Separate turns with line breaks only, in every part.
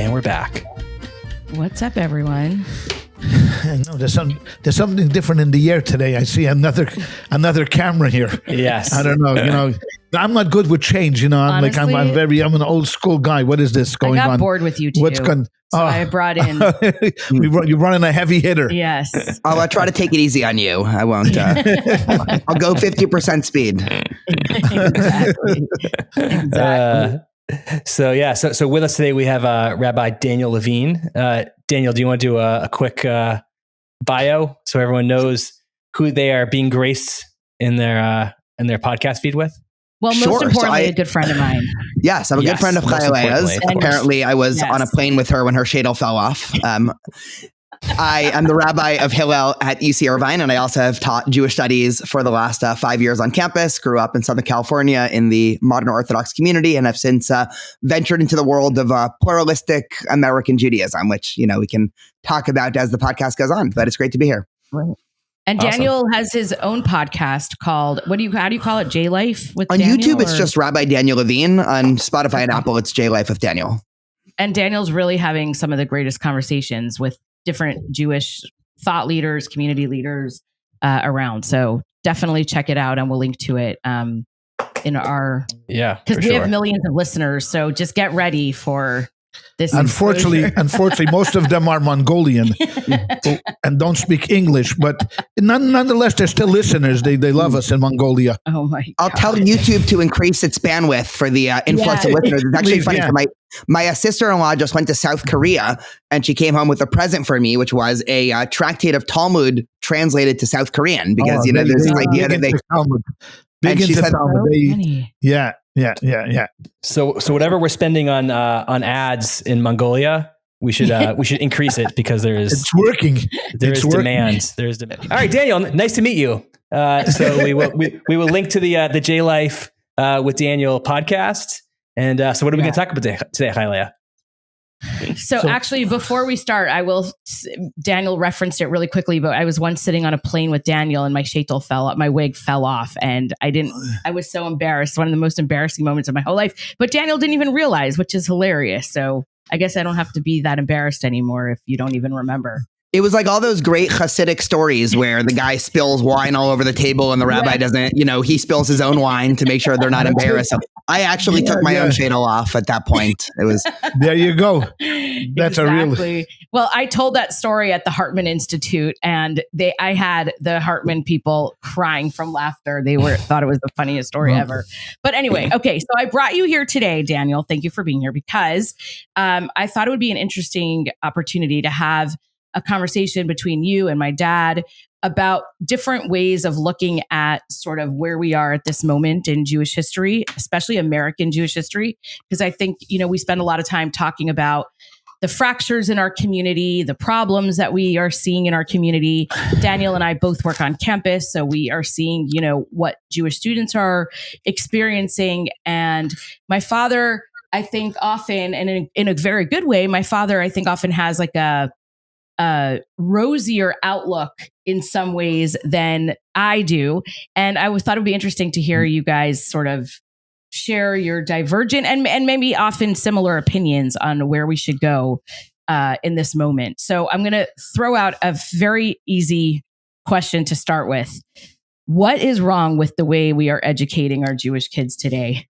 And we're back.
What's up, everyone?
No, there's something different in the air today. I see another camera here.
Yes.
I don't know. I'm not good with change.
Honestly,
I'm an old school guy. What is this going on?
I got bored with you too.
What's going?
So I brought in.
You're running a heavy hitter.
Yes.
I'll try to take it easy on you. I won't. I'll go 50% speed.
Exactly.
So with us today we have Rabbi Daniel Levine. Daniel, do you want to do a quick bio so everyone knows who they are being graced in their podcast feed with?
Well, most importantly, a good friend of mine.
Yes, I'm a good friend of ChayaLeah's. Apparently, I was on a plane with her when her shadel fell off. I am the rabbi of Hillel at UC Irvine, and I also have taught Jewish studies for the last 5 years on campus. Grew up in Southern California in the modern Orthodox community, and have since ventured into the world of pluralistic American Judaism, which we can talk about as the podcast goes on. But it's great to be here.
Right. And Daniel has his own podcast called how do you call it? JLife with
on
Daniel,
YouTube. It's just Rabbi Daniel Levine. On Spotify and Apple, it's JLife with Daniel.
And Daniel's really having some of the greatest conversations with different Jewish thought leaders, community leaders around. So definitely check it out, and we'll link to it in our because we have millions of listeners. So just get ready for this.
Unfortunately, most of them are Mongolian and don't speak English, but nonetheless, they're still listeners. They love us in Mongolia.
Oh my God.
I'll tell YouTube to increase its bandwidth for the influx of listeners. It's actually funny. My sister-in-law just went to South Korea, and she came home with a present for me, which was a tractate of Talmud translated to South Korean, because there's this idea that they
Talmud. Big into Talmud. Yeah.
So whatever we're spending on ads in Mongolia, we should increase it, because it's working. There's demand. There's demand. All right, Daniel, nice to meet you. So we will link to the JLife with Daniel podcast. And so what are we going to talk about today, ChayaLeah?
So actually, before we start, Daniel referenced it really quickly, but I was once sitting on a plane with Daniel, and my wig fell off, and I was so embarrassed. One of the most embarrassing moments of my whole life, but Daniel didn't even realize, which is hilarious. So I guess I don't have to be that embarrassed anymore if you don't even remember.
It was like all those great Hasidic stories where the guy spills wine all over the table and the rabbi doesn't, he spills his own wine to make sure they're not embarrassed. So I actually took my own shadel off at that point. It was
there you go. That's
exactly. Well, I told that story at the Hartman Institute, and I had the Hartman people crying from laughter. They thought it was the funniest story ever. But anyway, okay, so I brought you here today, Daniel. Thank you for being here, because I thought it would be an interesting opportunity to have a conversation between you and my dad about different ways of looking at sort of where we are at this moment in Jewish history, especially American Jewish history. Because I think, we spend a lot of time talking about the fractures in our community, the problems that we are seeing in our community. Daniel and I both work on campus, so we are seeing, what Jewish students are experiencing. And my father, I think often, and in a very good way, my father, I think often has like a rosier outlook in some ways than I do. And I thought it would be interesting to hear you guys sort of share your divergent and maybe often similar opinions on where we should go in this moment. So I'm going to throw out a very easy question to start with. What is wrong with the way we are educating our Jewish kids today?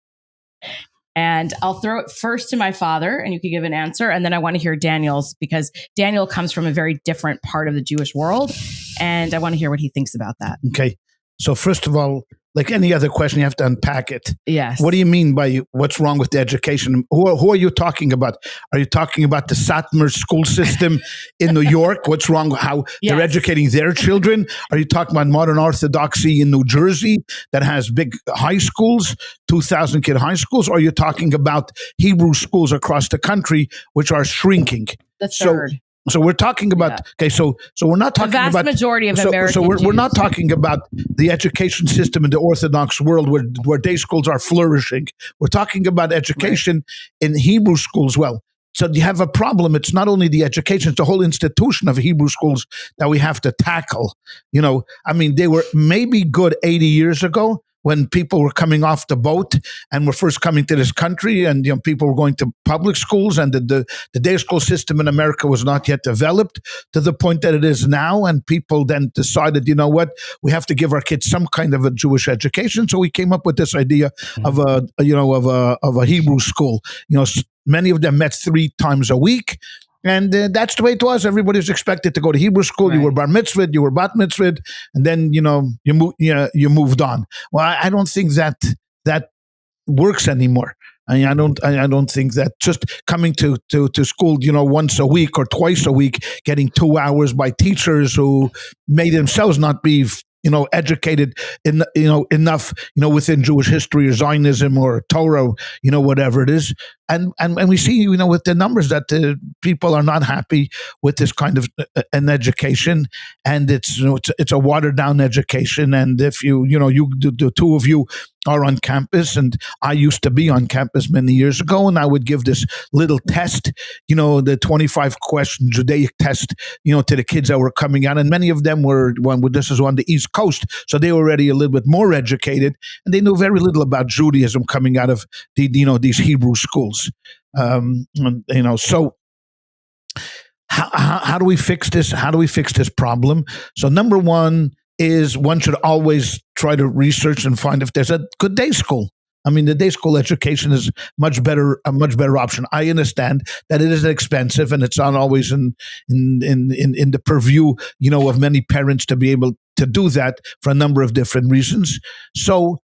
And I'll throw it first to my father, and you can give an answer. And then I want to hear Daniel's, because Daniel comes from a very different part of the Jewish world. And I want to hear what he thinks about that.
Okay. So first of all, like any other question, you have to unpack it.
Yes.
What do you mean by what's wrong with the education? Who are you talking about? Are you talking about the Satmar school system in New York? What's wrong with how they're educating their children? Are you talking about modern Orthodoxy in New Jersey that has big high schools, 2,000 kid high schools? Or are you talking about Hebrew schools across the country, which are shrinking?
The third.
So we're talking about, so we're not talking about the
vast majority of American
So we're not talking about the education system in the Orthodox world where day schools are flourishing. We're talking about education in Hebrew schools. Well, so you have a problem. It's not only the education, it's the whole institution of Hebrew schools that we have to tackle. They were maybe good 80 years ago when people were coming off the boat and were first coming to this country, and people were going to public schools, and the day school system in America was not yet developed to the point that it is now. And people then decided, we have to give our kids some kind of a Jewish education. So we came up with this idea of a Hebrew school. Many of them met 3 times a week. And that's the way it was. Everybody was expected to go to Hebrew school. Right. You were bar mitzvahed, you were bat mitzvahed, and then you moved on. Well, I don't think that works anymore. I don't think that just coming to school, once a week or twice a week, getting 2 hours by teachers who may themselves not be educated enough, within Jewish history or Zionism or Torah, whatever it is. And we see, with the numbers that people are not happy with this kind of an education, and it's a watered down education. And if the 2 of you are on campus, and I used to be on campus many years ago, and I would give this little test, the 25 question Judaic test, to the kids that were coming out, and many of them were this is on the East Coast, so they were already a little bit more educated, and they knew very little about Judaism coming out of these Hebrew schools. So how do we fix this? How do we fix this problem? So number one is one should always try to research and find if there's a good day school. I mean, the day school education is a much better option. I understand that it is expensive, and it's not always in the purview, of many parents to be able to do that for a number of different reasons. So,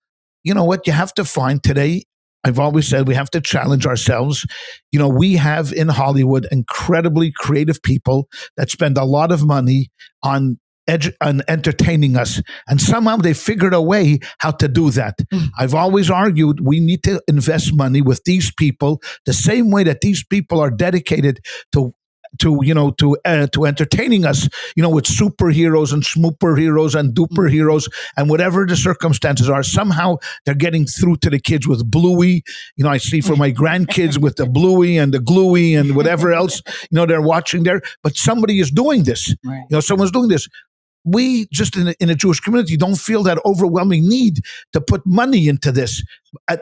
what you have to find today, I've always said we have to challenge ourselves. We have in Hollywood incredibly creative people that spend a lot of money on entertaining us, and somehow they figured a way how to do that. I've always argued we need to invest money with these people the same way that these people are dedicated to entertaining us, with superheroes and schmooper heroes and duper heroes, and whatever the circumstances are. Somehow they're getting through to the kids with Bluey. I see for my grandkids with the Bluey and the Gluey and whatever else, they're watching there. But somebody is doing this. Right. Someone's doing this. We just in a Jewish community don't feel that overwhelming need to put money into this.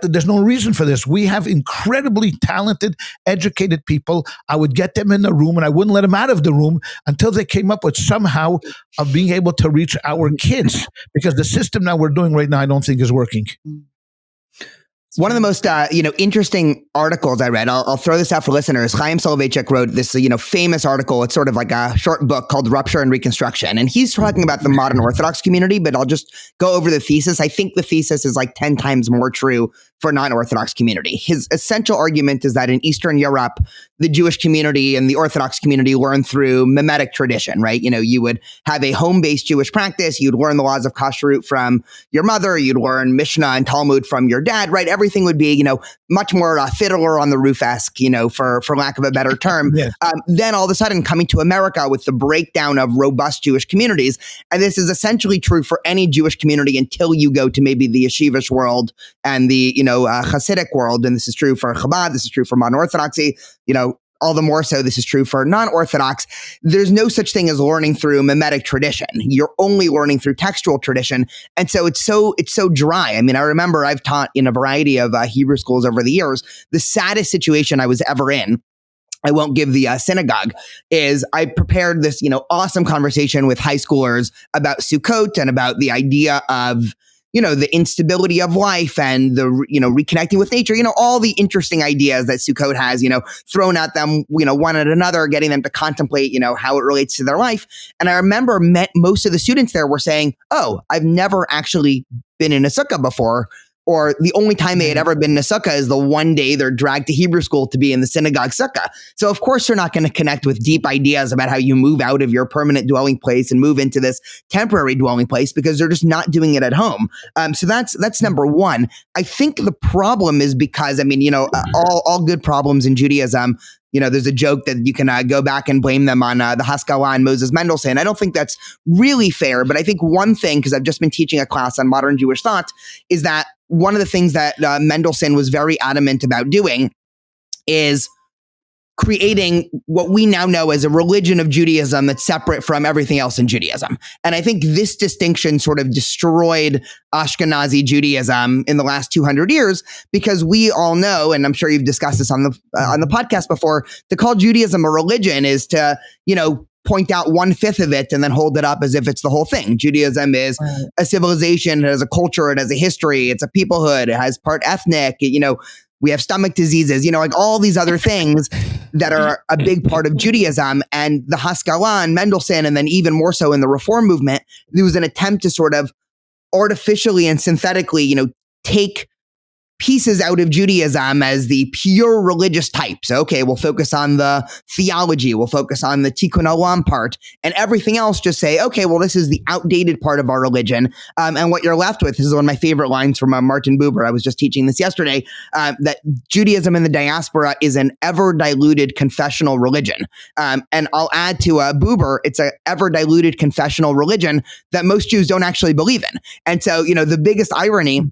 There's no reason for this. We have incredibly talented, educated people. I would get them in the room, and I wouldn't let them out of the room until they came up with somehow of being able to reach our kids, because the system that we're doing right now, I don't think is working.
One of the most, interesting articles I read, I'll throw this out for listeners. Chaim Soloveitchik wrote this, famous article. It's sort of like a short book called Rupture and Reconstruction. And he's talking about the modern Orthodox community, but I'll just go over the thesis. I think the thesis is like 10 times more true for non-Orthodox community. His essential argument is that in Eastern Europe, the Jewish community and the Orthodox community learn through mimetic tradition, right? You would have a home-based Jewish practice. You'd learn the laws of kashrut from your mother. You'd learn Mishnah and Talmud from your dad, right? Everything would be, much more Fiddler on the Roof-esque, for lack of a better term. Yeah. Then all of a sudden coming to America with the breakdown of robust Jewish communities. And this is essentially true for any Jewish community until you go to maybe the yeshivish world and the, Hasidic world. And this is true for Chabad. This is true for modern Orthodoxy, all the more so this is true for non-Orthodox. There's no such thing as learning through mimetic tradition. You're only learning through textual tradition. And so it's so dry. I mean, I remember I've taught in a variety of Hebrew schools over the years. The saddest situation I was ever in, I won't give the synagogue, is I prepared this, awesome conversation with high schoolers about Sukkot and about the idea of, the instability of life and the, reconnecting with nature, all the interesting ideas that Sukkot has, thrown at them, one at another, getting them to contemplate, how it relates to their life. And I remember most of the students there were saying, oh, I've never actually been in a sukkah before. Or the only time they had ever been in a sukkah is the one day they're dragged to Hebrew school to be in the synagogue sukkah. So of course, they're not going to connect with deep ideas about how you move out of your permanent dwelling place and move into this temporary dwelling place, because they're just not doing it at home. So that's number one. I think the problem is because, all good problems in Judaism, there's a joke that you can go back and blame them on the Haskalah and Moses Mendelssohn. I don't think that's really fair, but I think one thing, because I've just been teaching a class on modern Jewish thought, is that one of the things that Mendelssohn was very adamant about doing is creating what we now know as a religion of Judaism that's separate from everything else in Judaism. And I think this distinction sort of destroyed Ashkenazi Judaism in the last 200 years, because we all know, and I'm sure you've discussed this on the podcast before, to call Judaism a religion is to, point out 1/5 of it and then hold it up as if it's the whole thing. Judaism is a civilization, it has a culture, it has a history, it's a peoplehood, it has part ethnic, we have stomach diseases, like all these other things that are a big part of Judaism. And the Haskalah and Mendelssohn, and then even more so in the Reform movement, there was an attempt to sort of artificially and synthetically, take pieces out of Judaism as the pure religious type. So, okay, we'll focus on the theology, we'll focus on the tikkun olam part, and everything else just say, okay, well, this is the outdated part of our religion. And what you're left with, this is one of my favorite lines from Martin Buber. I was just teaching this yesterday, that Judaism in the diaspora is an ever-diluted confessional religion. And I'll add to Buber, it's an ever-diluted confessional religion that most Jews don't actually believe in. And so, the biggest irony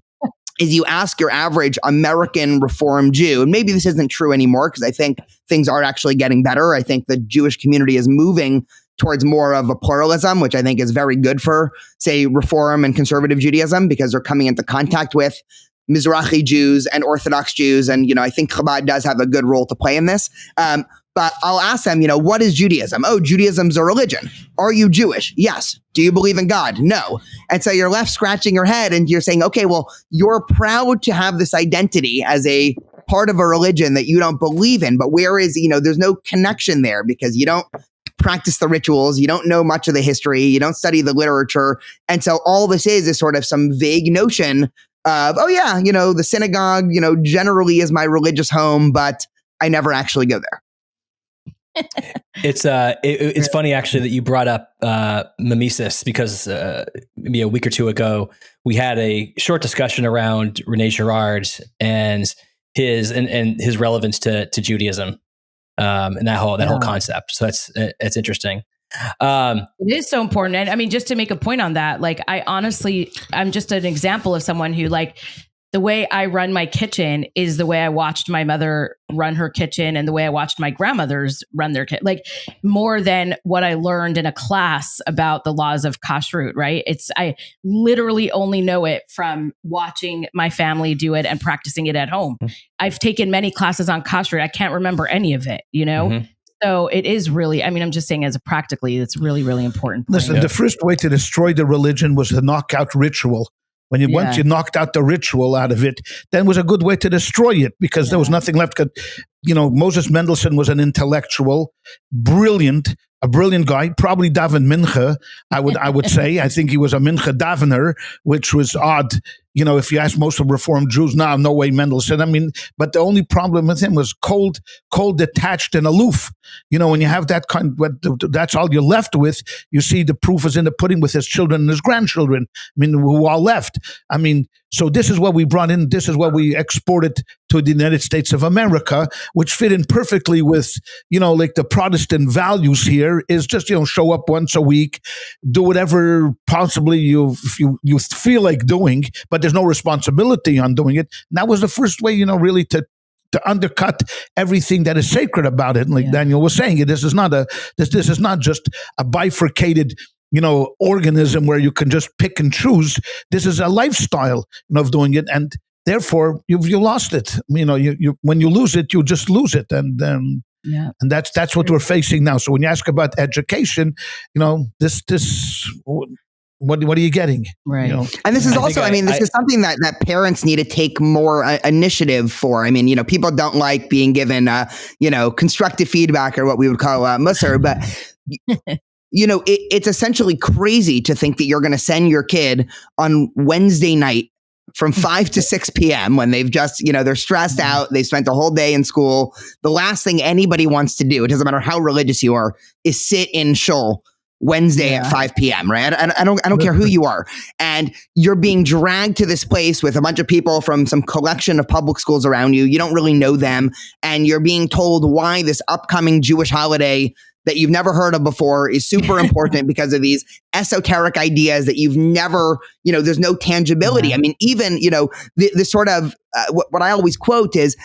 is you ask your average American Reform Jew, and maybe this isn't true anymore because I think things are actually getting better. I think the Jewish community is moving towards more of a pluralism, which I think is very good for, say, Reform and conservative Judaism, because they're coming into contact with Mizrahi Jews and Orthodox Jews. And, I think Chabad does have a good role to play in this. But I'll ask them, what is Judaism? Oh, Judaism's a religion. Are you Jewish? Yes. Do you believe in God? No. And so you're left scratching your head and you're saying, okay, well, you're proud to have this identity as a part of a religion that you don't believe in. But where is, there's no connection there because you don't practice the rituals. You don't know much of the history. You don't study the literature. And so all this is sort of some vague notion of, oh yeah, the synagogue, generally is my religious home, but I never actually go there.
It's funny actually that you brought up mimesis, because maybe a week or two ago we had a short discussion around Rene Girard and his relevance to Judaism, and that whole concept. So that's interesting.
It is so important. And I mean, just to make a point on that, like I'm just an example of someone who, like, the way I run my kitchen is the way I watched my mother run her kitchen and the way I watched my grandmothers run their kitchen, like more than what I learned in a class about the laws of kashrut, right? I literally only know it from watching my family do it and practicing it at home. Mm-hmm. I've taken many classes on kashrut. I can't remember any of it, Mm-hmm. So it is really, I'm just saying practically, it's really, really important.
Listen, the first way to destroy the religion was the knockout ritual. Once you knocked out the ritual out of it, then was a good way to destroy it, because there was nothing left. Moses Mendelssohn was an intellectual, a brilliant guy, probably davened mincha. I would say. I think he was a mincha davener, which was odd. If you ask most of Reformed Jews now, no way Mendelssohn. But the only problem with him was cold, detached, and aloof. When you have that that's all you're left with. You see the proof is in the pudding with his children and his grandchildren. who all left. So this is what we brought in. This is what we exported to the United States of America, which fit in perfectly with, like the Protestant values here is just, show up once a week, do whatever possibly you feel like doing, but there's no responsibility on doing it. And that was the first way, really to undercut everything that is sacred about it. And like Daniel was saying, this is not just a bifurcated organism where you can just pick and choose. This is a lifestyle of doing it, and therefore you lost it. You when you lose it, you just lose it, and that's what we're facing now. So when you ask about education, this. What are you getting?
Right.
And this is also, this is something that parents need to take more initiative for. People don't like being given, constructive feedback, or what we would call musar, but it's essentially crazy to think that you're going to send your kid on Wednesday night from 5 to 6 p.m. when they've just, they're stressed out. They spent the whole day in school. The last thing anybody wants to do, it doesn't matter how religious you are, is sit in shul Wednesday at 5 p.m. Right? I don't care who you are. And you're being dragged to this place with a bunch of people from some collection of public schools around you. You don't really know them. And you're being told why this upcoming Jewish holiday that you've never heard of before is super important because of these esoteric ideas that you've never, there's no tangibility. Even, the sort of, what I always quote is,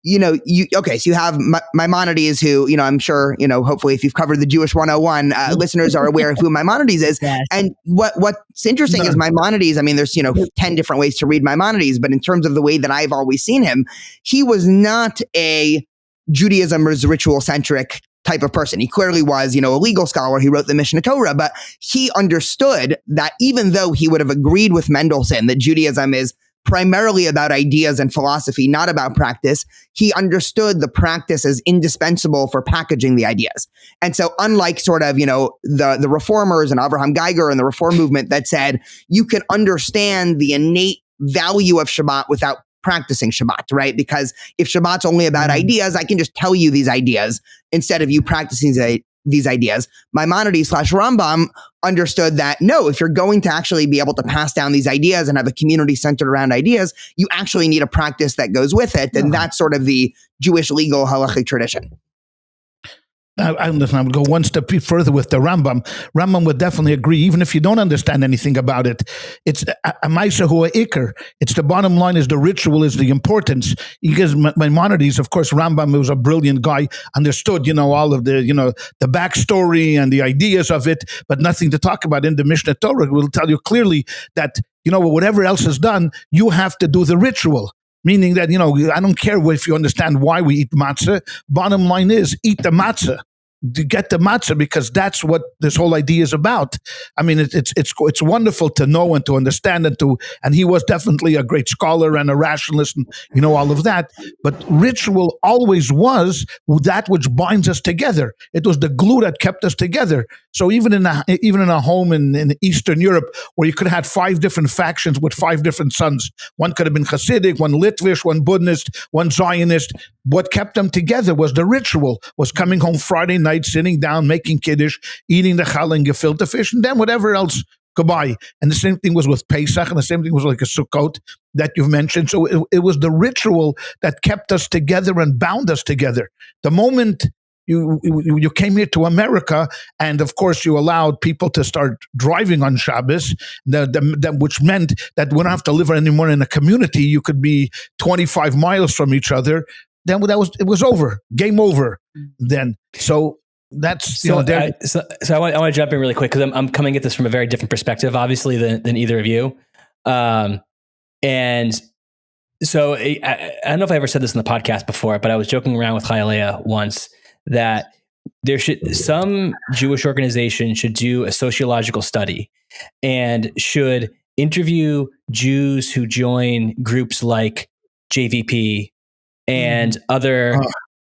so you have Maimonides, who, I'm sure, hopefully if you've covered the Jewish 101, listeners are aware of who Maimonides is.
Yes.
And what's interesting is Maimonides, I mean, there's, 10 different ways to read Maimonides, but in terms of the way that I've always seen him, he was not a Judaism ritual centric type of person. He clearly was, a legal scholar. He wrote the Mishnah Torah, but he understood that even though he would have agreed with Mendelssohn that Judaism is primarily about ideas and philosophy, not about practice, he understood the practice as indispensable for packaging the ideas. And so unlike sort of, the reformers and Avraham Geiger and the reform movement that said, you can understand the innate value of Shabbat without practicing Shabbat, right? Because if Shabbat's only about ideas, I can just tell you these ideas instead of you practicing these ideas. Maimonides / Rambam understood that, no, if you're going to actually be able to pass down these ideas and have a community centered around ideas, you actually need a practice that goes with it. And that's sort of the Jewish legal halachic tradition.
I would go one step further with the Rambam. Rambam would definitely agree, even if you don't understand anything about it. It's a ma'aser hu ikar. It's the bottom line is the ritual, is the importance. Because Maimonides, of course, Rambam was a brilliant guy, understood, all of the, the backstory and the ideas of it, but nothing to talk about in the Mishnah Torah. Will tell you clearly that, whatever else is done, you have to do the ritual. Meaning that, I don't care if you understand why we eat matzah. Bottom line is, eat the matzah. To get the matzah, because that's what this whole idea is about. I mean, it's wonderful to know and to understand and he was definitely a great scholar and a rationalist and all of that. But ritual always was that which binds us together. It was the glue that kept us together. So even in a home in Eastern Europe where you could have had 5 different factions with 5 different sons, one could have been Hasidic, one Litvish, one Buddhist, one Zionist. What kept them together was the ritual, was coming home Friday night, sitting down, making kiddush, eating the challah and gefilte fish, and then whatever else, goodbye. And the same thing was with Pesach, and the same thing was like a Sukkot that you've mentioned. So it was the ritual that kept us together and bound us together. The moment you came here to America, and of course you allowed people to start driving on Shabbos, which meant that we don't have to live anymore in a community. You could be 25 miles from each other. Then it was over, game over. Then so that's
so I want to jump in really quick because I'm coming at this from a very different perspective, obviously than either of you, and so I don't know if I ever said this in the podcast before, but I was joking around with ChayaLeah once that some Jewish organization should do a sociological study and should interview Jews who join groups like JVP and other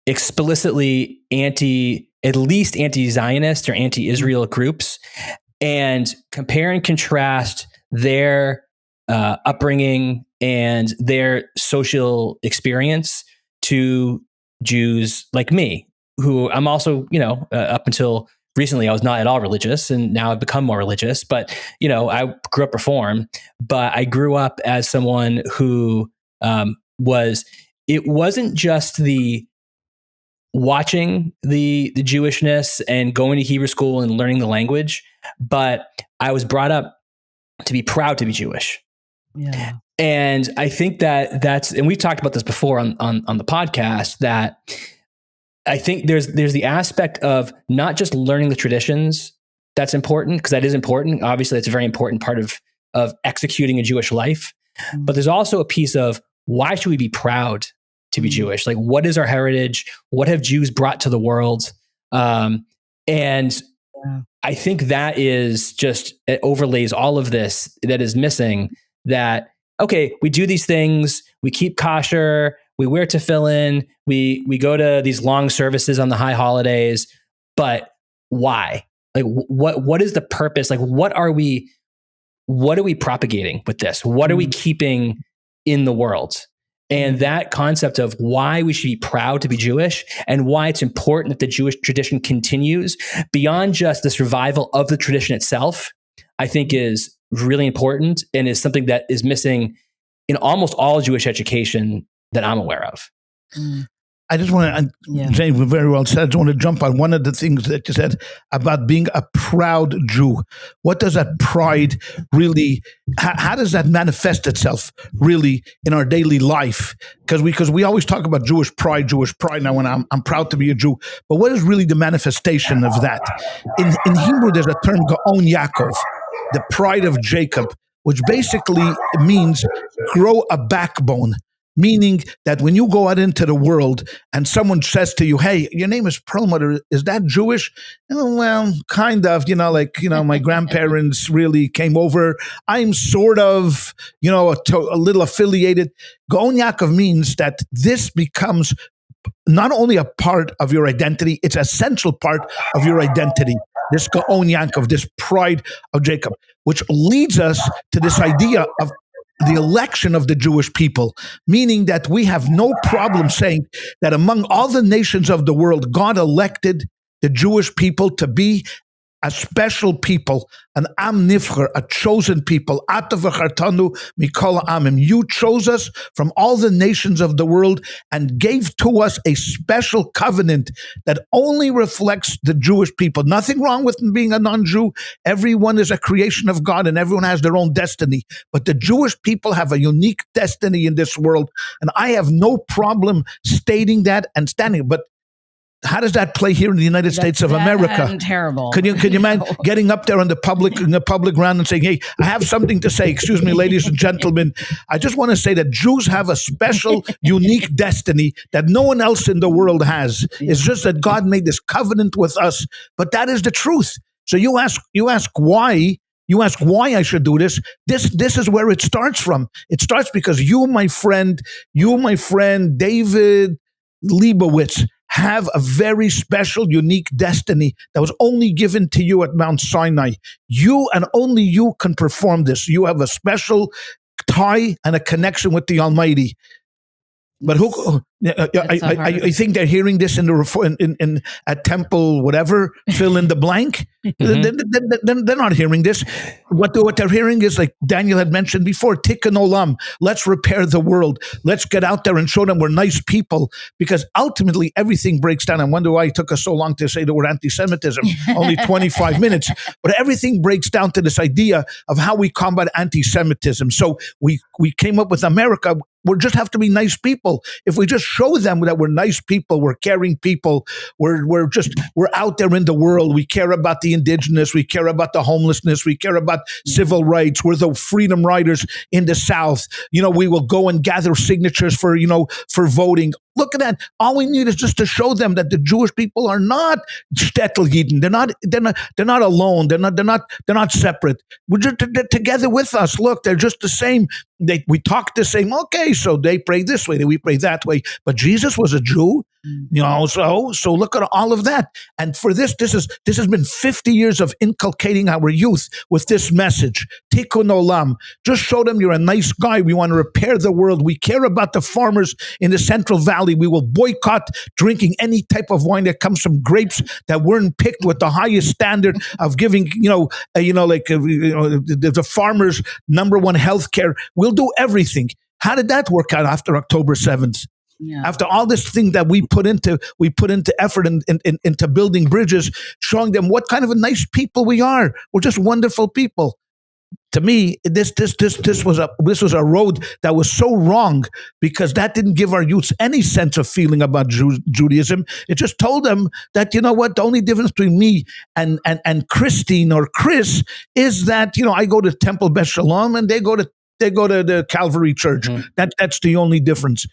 explicitly at least anti-Zionist or anti-Israel groups, and compare and contrast their upbringing and their social experience to Jews like me, who I'm also, up until recently, I was not at all religious, and now I've become more religious. But, I grew up Reform, but I grew up as someone who it wasn't just the watching the Jewishness and going to Hebrew school and learning the language, but I was brought up to be proud to be Jewish.
Yeah.
And I think that's, and we've talked about this before on the podcast, that I think there's the aspect of not just learning the traditions that's important, because that is important. Obviously, that's a very important part of executing a Jewish life. Mm-hmm. But there's also a piece of, why should we be proud to be Jewish? Like, what is our heritage? What have Jews brought to the world? And I think that is just, it overlays all of this that is missing, that, okay, we do these things, we keep kosher, we wear tefillin, we go to these long services on the high holidays, but why? Like, what is the purpose? Like, what are we propagating with this? What are we keeping in the world? And that concept of why we should be proud to be Jewish and why it's important that the Jewish tradition continues beyond just the survival of the tradition itself, I think is really important and is something that is missing in almost all Jewish education that I'm aware of.
I just want to, James, very well said. I just want to jump on one of the things that you said about being a proud Jew. What does that pride really, how does that manifest itself really in our daily life? Because we always talk about Jewish pride now, when I'm proud to be a Jew. But what is really the manifestation of that? In Hebrew, there's a term, Gaon Yaakov, the pride of Jacob, which basically means grow a backbone. Meaning that when you go out into the world and someone says to you, hey, your name is Perlmutter, is that Jewish? Oh, well, kind of, my grandparents really came over. I'm sort of, a little affiliated. Gaon Yaakov means that this becomes not only a part of your identity, it's an essential part of your identity. This Gaon Yaakov, this pride of Jacob, which leads us to this idea of the election of the Jewish people, meaning that we have no problem saying that among all the nations of the world, God elected the Jewish people to be a special people, an am nifcher, a chosen people. Ata v'chartanu mikol amim. You chose us from all the nations of the world and gave to us a special covenant that only reflects the Jewish people. Nothing wrong with being a non-Jew. Everyone is a creation of God and everyone has their own destiny. But the Jewish people have a unique destiny in this world. And I have no problem stating that and standing. But how does that play here in the United States of America?
Terrible.
Can you imagine getting up there in the public ground and saying, hey, I have something to say. Excuse me, ladies and gentlemen. I just want to say that Jews have a special, unique destiny that no one else in the world has. It's just that God made this covenant with us. But that is the truth. So you ask why. You ask why I should do this. This is where it starts from. It starts because you, my friend David Leibowitz, have a very special, unique destiny that was only given to you at Mount Sinai. You and only you can perform this. You have a special tie and a connection with the Almighty. But I think they're hearing this in at Temple, whatever, fill in the blank. They're not hearing this. What they're hearing is, like Daniel had mentioned before, tikkun olam. Let's repair the world. Let's get out there and show them we're nice people. Because ultimately everything breaks down. I wonder why it took us so long to say the word anti-Semitism. Only 25 minutes. But everything breaks down to this idea of how we combat anti-Semitism. So we came up with America. We just have to be nice people. If we just show them that we're nice people, we're caring people, we're out there in the world, we care about the indigenous, we care about the homelessness, we care about civil rights, we're the freedom riders in the South. We will go and gather signatures for voting. Look at that. All we need is just to show them that the Jewish people are not shtetl Yidden. They're not alone. They're not separate. They're together with us. Look, they're just the same. We talk the same. Okay, so they pray this way, we pray that way. But Jesus was a Jew, so look at all of that. And for this has been 50 years of inculcating our youth with this message. Tikkun olam. Just show them you're a nice guy. We want to repair the world. We care about the farmers in the Central Valley. We will boycott drinking any type of wine that comes from grapes that weren't picked with the highest standard of giving, the farmers number one health care. We'll do everything. How did that work out after October 7th? Yeah. After all this thing that we put into effort into building bridges, showing them what kind of a nice people we are. We're just wonderful people. To me, this was a road that was so wrong, because that didn't give our youths any sense of feeling about Judaism. It just told them that, the only difference between me and Christine or Chris is that, I go to Temple Beth Shalom and they go to the Calvary Church. Mm-hmm. That's the only difference.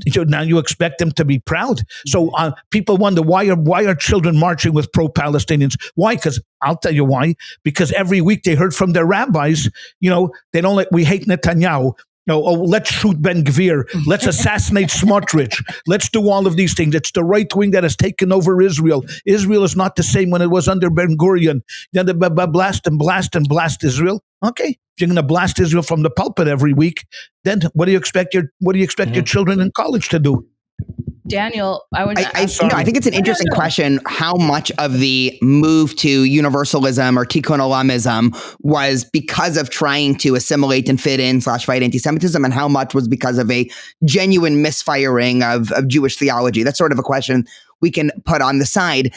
So now you expect them to be proud. So people wonder, why are children marching with pro-Palestinians? Why? Because I'll tell you why. Because every week they heard from their rabbis, they don't we hate Netanyahu. Let's shoot Ben Gvir. Let's assassinate Smotrich. Let's do all of these things. It's the right wing that has taken over Israel. Israel is not the same when it was under Ben Gurion. Then blast Israel. Okay, if you're going to blast Israel from the pulpit every week, then what do you expect your children in college to do?
Daniel, I
think it's an interesting question. How much of the move to universalism or tikkun olamism was because of trying to assimilate and fit in / fight anti-Semitism, and how much was because of a genuine misfiring of Jewish theology? That's sort of a question we can put on the side.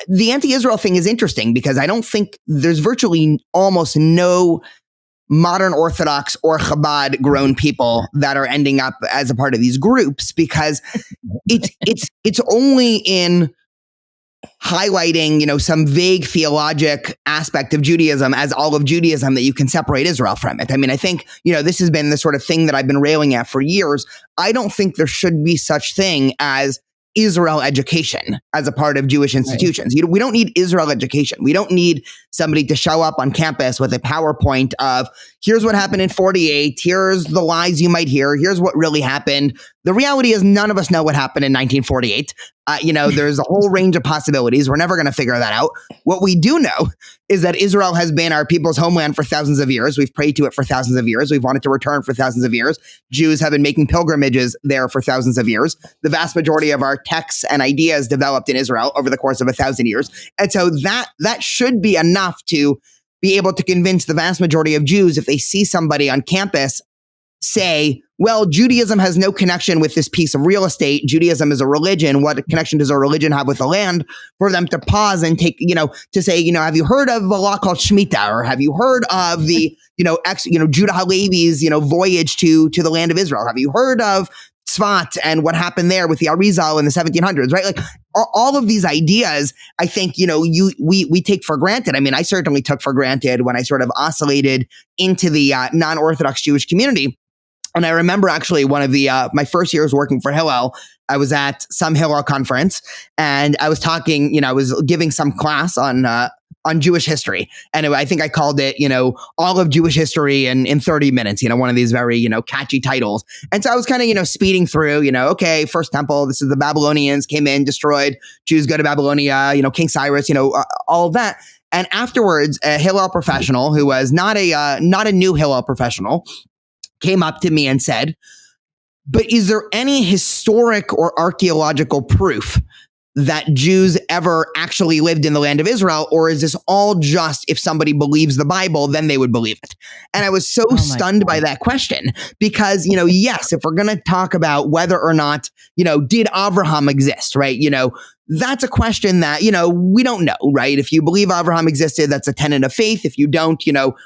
The anti-Israel thing is interesting because I don't think there's virtually almost no modern Orthodox or Chabad grown people that are ending up as a part of these groups, because it's only in highlighting, some vague theologic aspect of Judaism as all of Judaism that you can separate Israel from it. I mean, I think, this has been the sort of thing that I've been railing at for years. I don't think there should be such thing as Israel education as a part of Jewish institutions. Right. We don't need Israel education. We don't need somebody to show up on campus with a PowerPoint of, here's what happened in 48, here's the lies you might hear, here's what really happened. The reality is none of us know what happened in 1948. There's a whole range of possibilities. We're never going to figure that out. What we do know is that Israel has been our people's homeland for thousands of years. We've prayed to it for thousands of years. We've wanted to return for thousands of years. Jews have been making pilgrimages there for thousands of years. The vast majority of our texts and ideas developed in Israel over the course of 1,000 years. And so that should be enough to be able to convince the vast majority of Jews, if they see somebody on campus say, well, Judaism has no connection with this piece of real estate. Judaism is a religion. What connection does a religion have with the land? For them to pause and take, to say, have you heard of a law called Shemitah? Or have you heard of the, Judah Halevi's, voyage to the land of Israel? Have you heard of Tzfat and what happened there with the Arizal in the 1700s, right? Like all of these ideas, I think, we take for granted. I mean, I certainly took for granted when I sort of oscillated into the non-Orthodox Jewish community. And I remember actually one of the my first years working for Hillel, I was at some Hillel conference and I was talking, I was giving some class on Jewish history. And I think I called it, all of Jewish history in 30 minutes, one of these very, catchy titles. And so I was kind of, speeding through, okay, first temple, this is the Babylonians came in, destroyed, Jews go to Babylonia, King Cyrus, all of that. And afterwards, a Hillel professional who was not a new Hillel professional came up to me and said, but is there any historic or archaeological proof that Jews ever actually lived in the land of Israel? Or is this all just if somebody believes the Bible, then they would believe it? And I was so stunned by that question because, yes, if we're going to talk about whether or not, did Abraham exist, right? That's a question that, we don't know, right? If you believe Abraham existed, that's a tenet of faith. If you don't,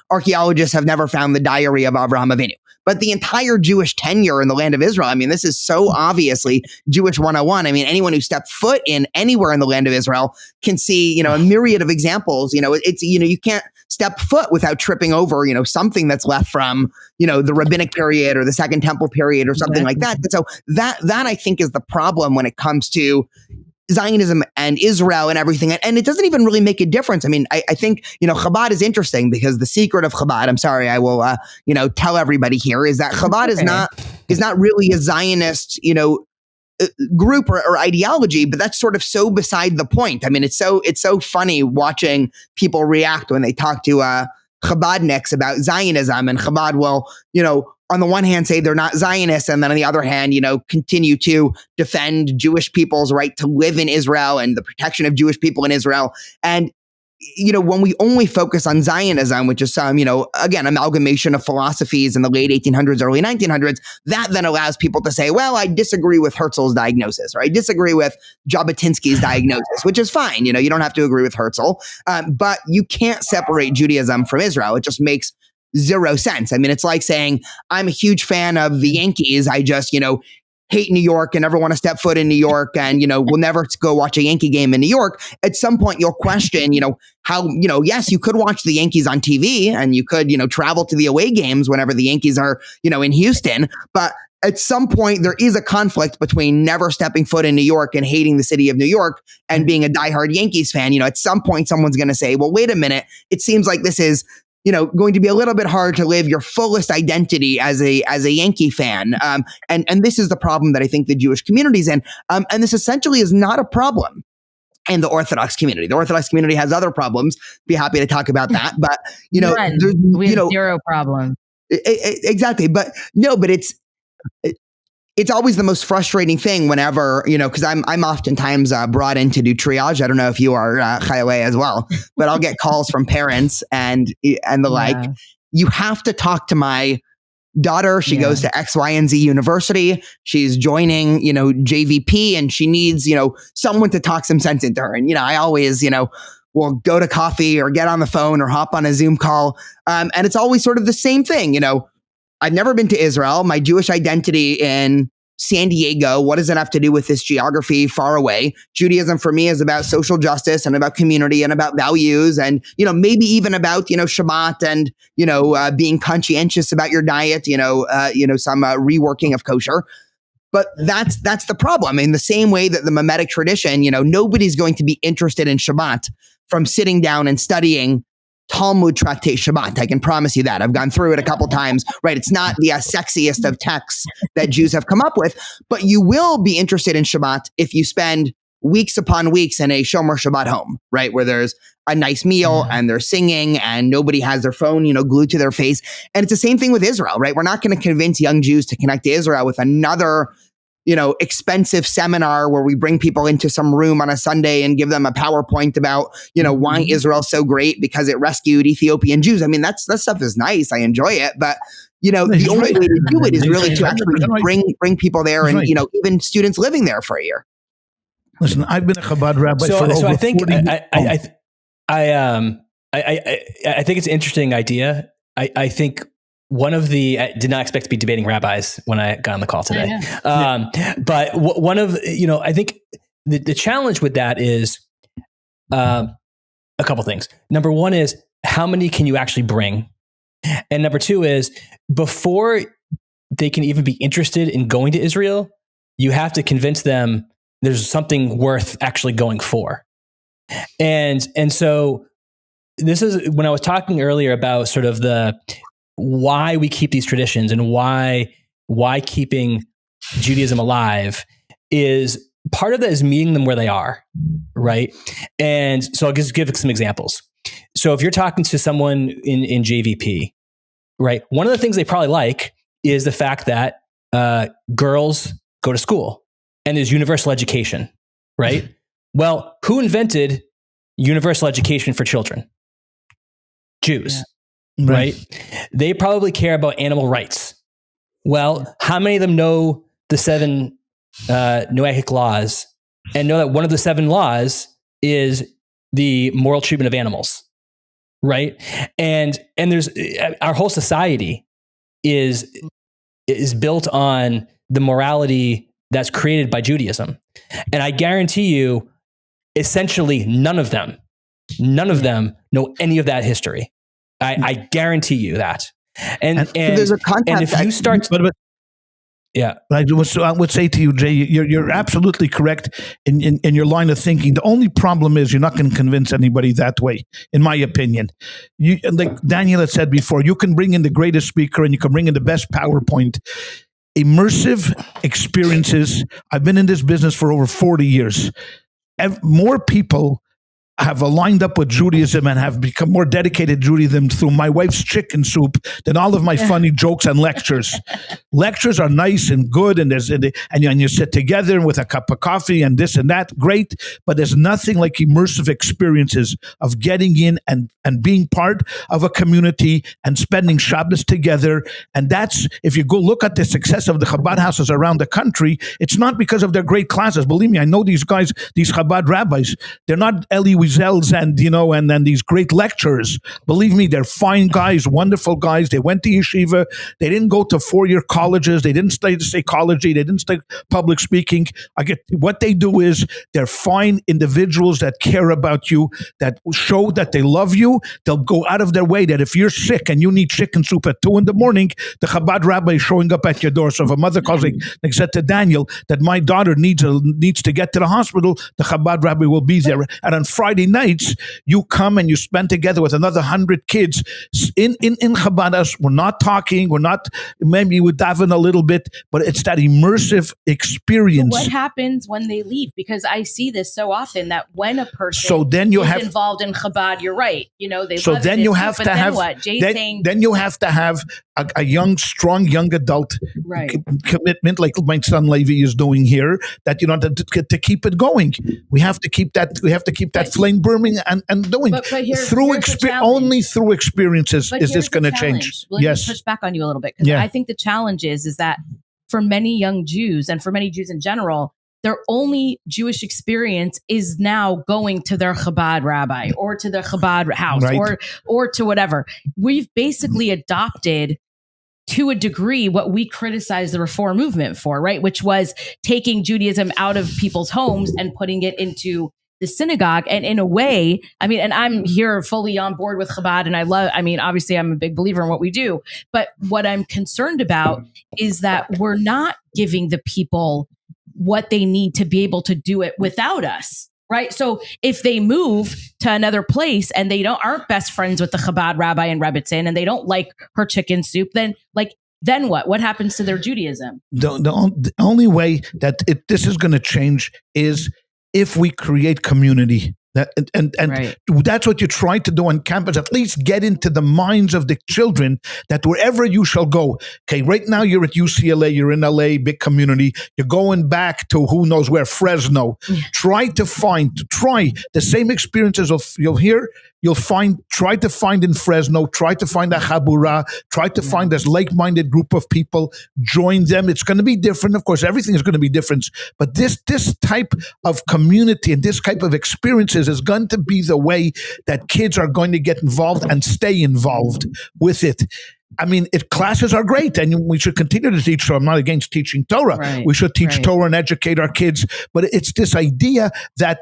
archaeologists have never found the diary of Abraham Avinu. But the entire Jewish tenure in the land of Israel, I mean, this is so obviously Jewish 101. I mean, anyone who stepped foot in anywhere in the land of Israel can see, a myriad of examples. It's, you can't step foot without tripping over, something that's left from, the rabbinic period or the Second Temple period or something like that. And so that I think is the problem when it comes to Zionism and Israel and everything. And it doesn't even really make a difference. I mean, I think, Chabad is interesting because the secret of Chabad, I'm sorry, I will, tell everybody here, is that Chabad is not really a Zionist, group or ideology, but that's sort of so beside the point. I mean, it's so funny watching people react when they talk to Chabadniks about Zionism, and Chabad will, on the one hand say they're not Zionists, and then on the other hand, continue to defend Jewish people's right to live in Israel and the protection of Jewish people in Israel. And, when we only focus on Zionism, which is some, again, amalgamation of philosophies in the late 1800s, early 1900s, that then allows people to say, well, I disagree with Herzl's diagnosis, or I disagree with Jabotinsky's diagnosis, which is fine. You don't have to agree with Herzl, but you can't separate Judaism from Israel. It just makes zero sense. I mean, it's like saying, I'm a huge fan of the Yankees. I just, hate New York and never want to step foot in New York and, will never go watch a Yankee game in New York. At some point you'll question, how, yes, you could watch the Yankees on TV and you could, travel to the away games whenever the Yankees are, in Houston. But at some point there is a conflict between never stepping foot in New York and hating the city of New York and being a diehard Yankees fan. At some point someone's going to say, well, wait a minute. It seems like this is, going to be a little bit hard to live your fullest identity as a Yankee fan. And this is the problem that I think the Jewish community's in. And this essentially is not a problem in the Orthodox community. The Orthodox community has other problems. Be happy to talk about that. But,
we have zero problem.
Exactly. But no, but it's always the most frustrating thing whenever, because I'm oftentimes brought in to do triage. I don't know if you are, ChayaLeah, as well, but I'll get calls from parents and the like. You have to talk to my daughter. She goes to X, Y, and Z university. She's joining, JVP, and she needs, someone to talk some sense into her. And, I always, will go to coffee or get on the phone or hop on a Zoom call. And it's always sort of the same thing. I've never been to Israel. My Jewish identity in San Diego, what does it have to do with this geography far away? Judaism for me is about social justice and about community and about values and, maybe even about, Shabbat and, being conscientious about your diet, some reworking of kosher. But that's the problem. In the same way that the mimetic tradition, nobody's going to be interested in Shabbat from sitting down and studying Talmud Tractate Shabbat. I can promise you that. I've gone through it a couple times, right? It's not the sexiest of texts that Jews have come up with, but you will be interested in Shabbat if you spend weeks upon weeks in a Shomer Shabbat home, right? Where there's a nice meal and they're singing and nobody has their phone, glued to their face. And it's the same thing with Israel, right? We're not going to convince young Jews to connect to Israel with another expensive seminar where we bring people into some room on a Sunday and give them a PowerPoint about, why Israel's so great because it rescued Ethiopian Jews. I mean, that stuff is nice. I enjoy it. But, the only way to do it is really to actually bring people there and, even students living there for a year.
Listen, I've been a Chabad rabbi for over
I think
40
I think it's an interesting idea. I think I did not expect to be debating rabbis when I got on the call today. But one of, I think the challenge with that is a couple things. Number one is how many can you actually bring? And number two is before they can even be interested in going to Israel, you have to convince them there's something worth actually going for. And so this is when I was talking earlier about sort of why we keep these traditions and why keeping Judaism alive is part of that is meeting them where they are, right? And so I'll just give some examples. So if you're talking to someone in JVP, right, one of the things they probably like is the fact that girls go to school and there's universal education, right? Well, who invented universal education for children? Jews. Right? They probably care about animal rights. Well, how many of them know the 7 Noahic laws and know that one of the 7 laws is the moral treatment of animals, right? And there's our whole society is built on the morality that's created by Judaism. And I guarantee you, essentially none of them know any of that history. I guarantee you that. And
there's a concept
and if you start,
I would say to you, Jay, you're absolutely correct in your line of thinking. The only problem is you're not going to convince anybody that way, in my opinion. Like Daniel had said before, you can bring in the greatest speaker and you can bring in the best PowerPoint. Immersive experiences. I've been in this business for over 40 years. More people have aligned up with Judaism and have become more dedicated to Judaism through my wife's chicken soup than all of my funny jokes and lectures. Lectures are nice and good, and you sit together with a cup of coffee and this and that, great. But there's nothing like immersive experiences of getting in and being part of a community and spending Shabbos together. And that's, if you go look at the success of the Chabad houses around the country, it's not because of their great classes. Believe me, I know these guys, these Chabad rabbis. They're not Eli Wiesel's and these great lecturers. Believe me, they're fine guys, wonderful guys. They went to yeshiva. They didn't go to 4-year colleges. They didn't study psychology. They didn't study public speaking. What they do is they're fine individuals that care about you, that show that they love you. They'll go out of their way that if you're sick and you need chicken soup at 2 a.m, the Chabad rabbi is showing up at your door. So if a mother calls, like said to Daniel, that my daughter needs to get to the hospital, the Chabad rabbi will be there. And on Friday nights, you come and you spend together with another 100 kids in Chabad house. We're not talking. We're not, maybe we daven a little bit, but it's that immersive experience.
What happens when they leave? Because I see this so often that when a person is involved in Chabad, you're right. They
so
love
then
it,
you have
but
to
then
have
what? Jay's saying,
then you have to have a young, strong, young adult commitment, like my son Levi is doing here. That to keep it going, we have to keep that. We have to keep that flame burning and doing.
But
Only through experiences is this going to change.
Let me push back on you a little bit, because I think the challenge is that for many young Jews and for many Jews in general, their only Jewish experience is now going to their Chabad rabbi or to their Chabad house or to whatever. We've basically adopted, to a degree, what we criticize the Reform movement for, right? Which was taking Judaism out of people's homes and putting it into the synagogue. And in a way, I mean, and I'm here fully on board with Chabad, and obviously I'm a big believer in what we do. But what I'm concerned about is that we're not giving the people what they need to be able to do it without us, right? So if they move to another place and they aren't best friends with the Chabad rabbi in Rebbitzin, and they don't like her chicken soup, then what? What happens to their Judaism?
The only way that this is going to change is if we create community. And that's what you try to do on campus, at least get into the minds of the children that wherever you shall go, okay, right now you're at UCLA, you're in LA, big community, you're going back to who knows where, Fresno. Try the same experiences you'll hear, try to find in Fresno, try to find a Chabura, try to find this like-minded group of people, join them. It's going to be different. Of course, everything is going to be different, but this type of community and this type of experiences is going to be the way that kids are going to get involved and stay involved with it. I mean, classes are great, and we should continue to teach. So I'm not against teaching Torah. We should teach Torah and educate our kids. But it's this idea that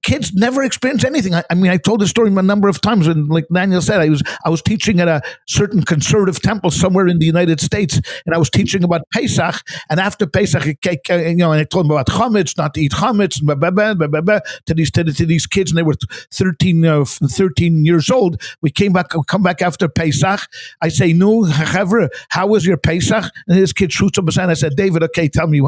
kids never experience anything. I mean, I told the story a number of times, and like Daniel said, I was teaching at a certain conservative temple somewhere in the United States, and I was teaching about Pesach. And after Pesach, and I told them about chametz, not to eat chametz, to these kids, and they were 13 years old. We come back after Pesach. I say, "No, Chavre, how was your Pesach?" And this kid shoots up his hand. I said, "David, okay, tell me,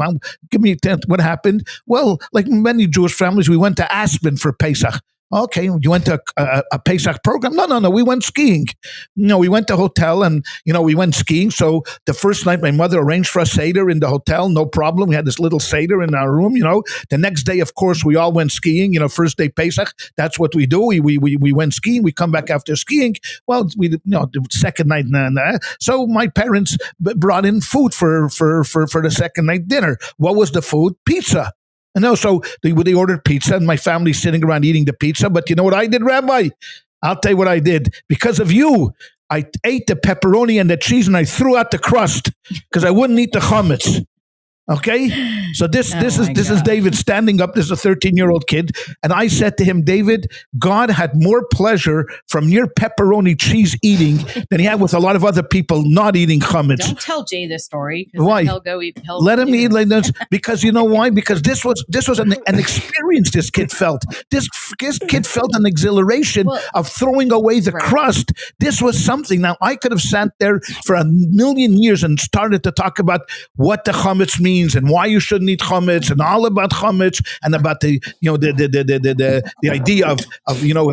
give me what happened." Well, like many Jewish families, we went to Aspen for Pesach. Okay, you went to a Pesach program? No. We went skiing. We went to a hotel and, we went skiing. So the first night my mother arranged for a Seder in the hotel. No problem. We had this little Seder in our room, The next day, of course, we all went skiing. First day Pesach. That's what we do. We went skiing. We come back after skiing. Well, the second night. So my parents brought in food for the second night dinner. What was the food? Pizza. So they ordered pizza, and my family's sitting around eating the pizza. But you know what I did, Rabbi? I'll tell you what I did. Because of you, I ate the pepperoni and the cheese, and I threw out the crust because I wouldn't eat the chametz. Okay, so this is David standing up. This is a 13-year-old kid, and I said to him, David, God had more pleasure from your pepperoni cheese eating than he had with a lot of other people not eating chametz.
Don't tell Jay this story.
Why?
He'll eat.
Let him eat like this, because you know why? Because this was an experience this kid felt. This kid felt an exhilaration of throwing away the crust. This was something. Now I could have sat there for a million years and started to talk about what the chametz means and why you shouldn't eat chametz and all about chametz and about the idea of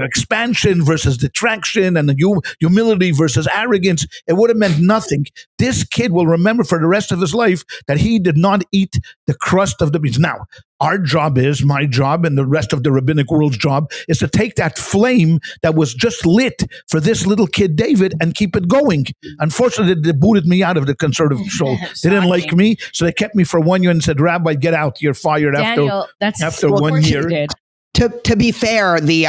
expansion versus detraction and the humility versus arrogance. It would have meant nothing. This kid will remember for the rest of his life that he did not eat the crust of the beans. Now, my job, and the rest of the rabbinic world's job is to take that flame that was just lit for this little kid, David, and keep it going. Unfortunately, they booted me out of the conservative show. They didn't like me, so they kept me for 1 year and said, Rabbi, get out. You're fired
Daniel,
after 1 year.
To be fair, the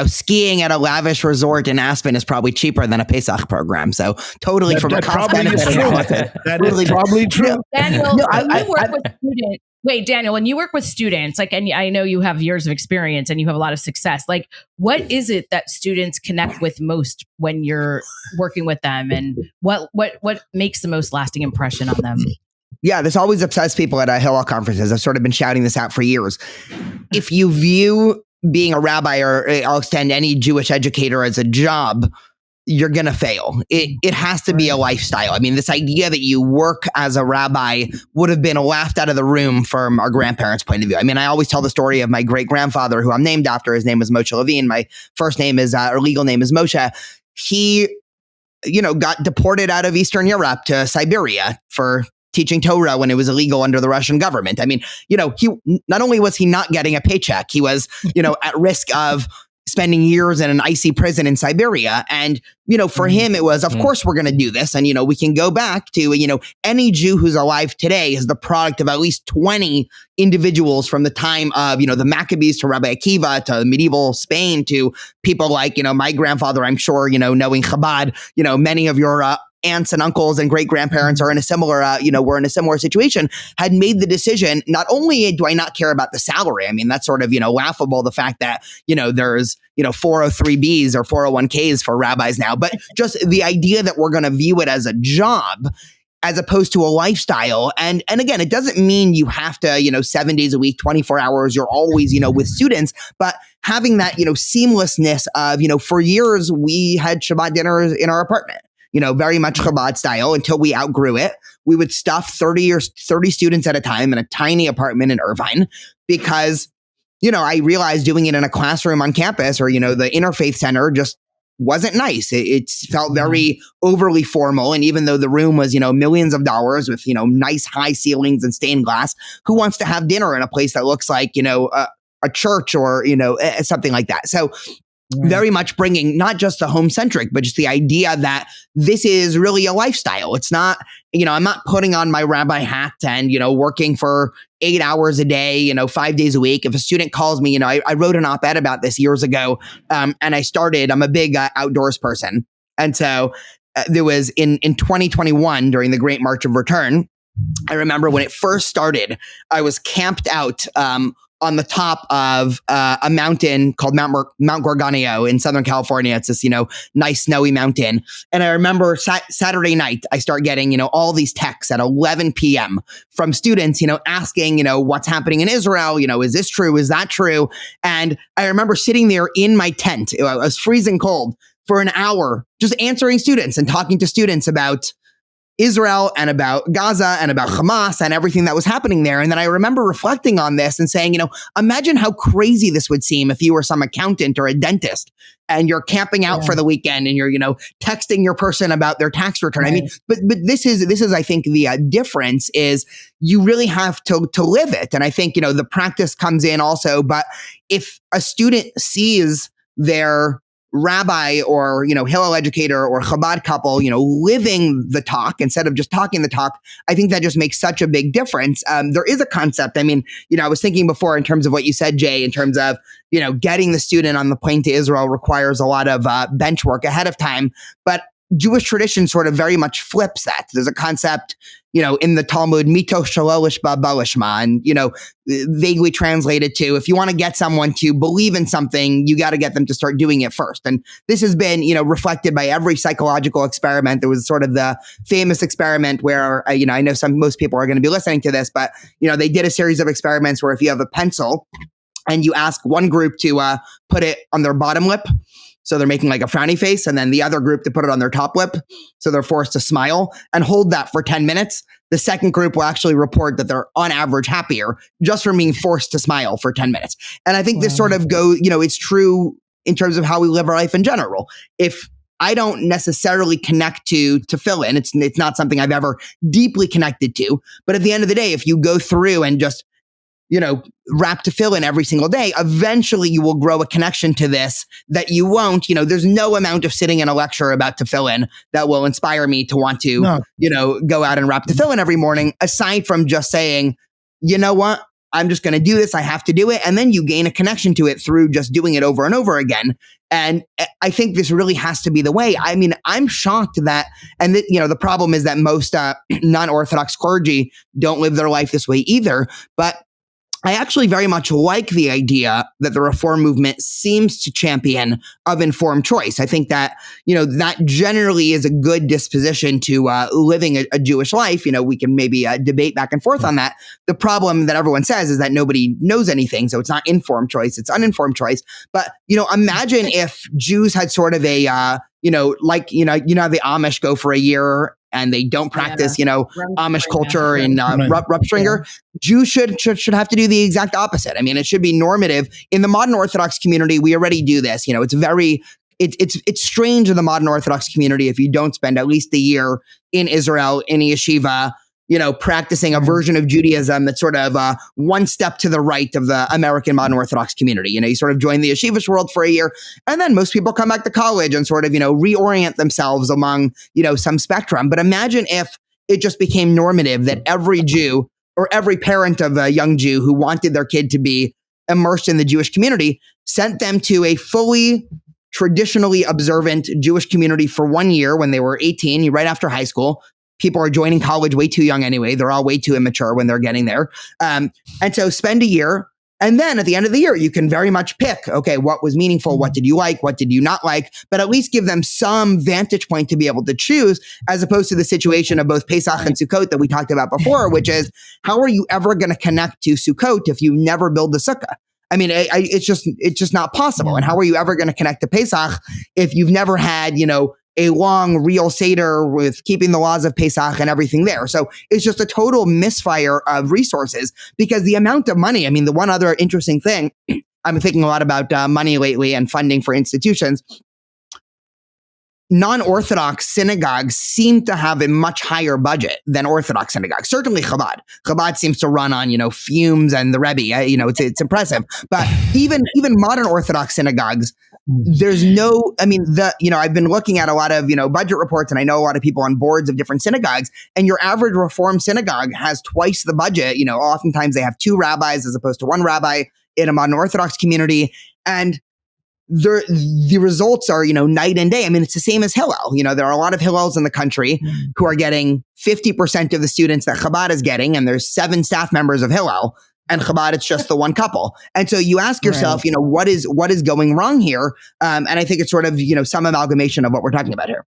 skiing at a lavish resort in Aspen is probably cheaper than a Pesach program. So totally from a cost benefit.
That is probably true.
Daniel, when you work with students. Wait, Daniel, when you work with students, and I know you have years of experience and you have a lot of success, what is it that students connect with most when you're working with them, and what makes the most lasting impression on them?
Yeah, this always upsets people at Hillel conferences. I've sort of been shouting this out for years. If you view being a rabbi, or I'll extend any Jewish educator, as a job, you're going to fail. It has to be a lifestyle. I mean, this idea that you work as a rabbi would have been laughed out of the room from our grandparents' point of view. I mean, I always tell the story of my great-grandfather, who I'm named after. His name was Moshe Levine. My first name is, or legal name is Moshe. He got deported out of Eastern Europe to Siberia for teaching Torah when it was illegal under the Russian government. I mean, he not only was he not getting a paycheck, he was, at risk of spending years in an icy prison in Siberia. And, for him, it was, of course, we're going to do this. And, we can go back to, any Jew who's alive today is the product of at least 20 individuals from the time of, the Maccabees to Rabbi Akiva to medieval Spain to people like, my grandfather, I'm sure, knowing Chabad, many of your aunts and uncles and great grandparents are in a similar, were in a similar situation, had made the decision. Not only do I not care about the salary, I mean, that's sort of, laughable, the fact that, there's, 403Bs or 401Ks for rabbis now, but just the idea that we're going to view it as a job as opposed to a lifestyle. And again, it doesn't mean you have to, 7 days a week, 24 hours, you're always, with students, but having that, seamlessness of, for years we had Shabbat dinners in our apartment. Very much Chabad style until we outgrew it. We would stuff 30 students at a time in a tiny apartment in Irvine because, I realized doing it in a classroom on campus or, the interfaith center just wasn't nice. It felt very overly formal. And even though the room was, millions of dollars with, nice high ceilings and stained glass, who wants to have dinner in a place that looks like, a church or, something like that? So very much bringing not just the home centric, but just the idea that this is really a lifestyle. It's not, I'm not putting on my rabbi hat and, working for 8 hours a day, 5 days a week. If a student calls me, I wrote an op-ed about this years ago. And I'm a big outdoors person. And so there was in 2021 during the Great March of Return, I remember when it first started, I was camped out, on the top of a mountain called Mount Gorgonio in Southern California. It's this, nice snowy mountain. And I remember Saturday night, I start getting, all these texts at 11 p.m. from students, asking, what's happening in Israel? Is this true? Is that true? And I remember sitting there in my tent. I was freezing cold for an hour, just answering students and talking to students about Israel and about Gaza and about Hamas and everything that was happening there. And then I remember reflecting on this and saying, imagine how crazy this would seem if you were some accountant or a dentist and you're camping out for the weekend and you're, texting your person about their tax return. Right. I mean, but this is, I think the difference is you really have to live it. And I think, the practice comes in also, but if a student sees their rabbi or, Hillel educator or Chabad couple, living the talk instead of just talking the talk, I think that just makes such a big difference. There is a concept. I mean, I was thinking before in terms of what you said, Jay, in terms of, getting the student on the plane to Israel requires a lot of bench work ahead of time. But Jewish tradition sort of very much flips that. There's a concept, in the Talmud, mito shalolish ba balishma, and, vaguely translated to, if you want to get someone to believe in something, you got to get them to start doing it first. And this has been, reflected by every psychological experiment. There was sort of the famous experiment where, I know most people are going to be listening to this, but, they did a series of experiments where if you have a pencil and you ask one group to put it on their bottom lip, so they're making like a frowny face, and then the other group to put it on their top lip. So they're forced to smile and hold that for 10 minutes. The second group will actually report that they're on average happier just from being forced to smile for 10 minutes. And I think this sort of goes, it's true in terms of how we live our life in general. If I don't necessarily connect to tefillin, it's not something I've ever deeply connected to. But at the end of the day, if you go through and just wrap tefillin every single day, eventually you will grow a connection to this that you won't, there's no amount of sitting in a lecture about tefillin that will inspire me to want to, go out and wrap tefillin every morning, aside from just saying, you know what, I'm just going to do this. I have to do it. And then you gain a connection to it through just doing it over and over again. And I think this really has to be the way. I mean, I'm shocked that, and the problem is that most non-Orthodox clergy don't live their life this way either. But I actually very much like the idea that the reform movement seems to champion of informed choice. I think that, that generally is a good disposition to living a Jewish life. We can maybe debate back and forth on that. The problem that everyone says is that nobody knows anything. So it's not informed choice, it's uninformed choice. But, imagine if Jews had sort of a, the Amish go for a year and they don't practice, Amish culture in Rupstringer. Jews should have to do the exact opposite. I mean, it should be normative. In the modern Orthodox community, we already do this. It's very it's strange in the modern Orthodox community if you don't spend at least a year in Israel, in a yeshiva, practicing a version of Judaism that's sort of one step to the right of the American modern Orthodox community. You sort of join the yeshivish world for a year, and then most people come back to college and sort of, reorient themselves among, some spectrum. But imagine if it just became normative that every Jew or every parent of a young Jew who wanted their kid to be immersed in the Jewish community sent them to a fully traditionally observant Jewish community for 1 year when they were 18, right after high school. People are joining college way too young anyway. They're all way too immature when they're getting there. And so spend a year. And then at the end of the year, you can very much pick, okay, what was meaningful? What did you like? What did you not like? But at least give them some vantage point to be able to choose, as opposed to the situation of both Pesach and Sukkot that we talked about before, which is, how are you ever going to connect to Sukkot if you never build the sukkah? I mean, it's just not possible. And how are you ever going to connect to Pesach if you've never had, a long real Seder with keeping the laws of Pesach and everything there? So it's just a total misfire of resources, because the amount of money, I mean, the one other interesting thing, I'm thinking a lot about money lately and funding for institutions. Non-Orthodox synagogues seem to have a much higher budget than Orthodox synagogues. Certainly Chabad. Chabad seems to run on, fumes and the Rebbe. It's impressive. But even modern Orthodox synagogues, there's no, I've been looking at a lot of, budget reports, and I know a lot of people on boards of different synagogues, and your average Reform synagogue has twice the budget. Oftentimes they have 2 rabbis as opposed to 1 rabbi in a modern Orthodox community. And the results are, night and day. I mean, it's the same as Hillel. There are a lot of Hillels in the country who are getting 50% of the students that Chabad is getting, and there's 7 staff members of Hillel, and Chabad, it's just the one couple. And so you ask yourself, what is going wrong here? And I think it's sort of, some amalgamation of what we're talking about here.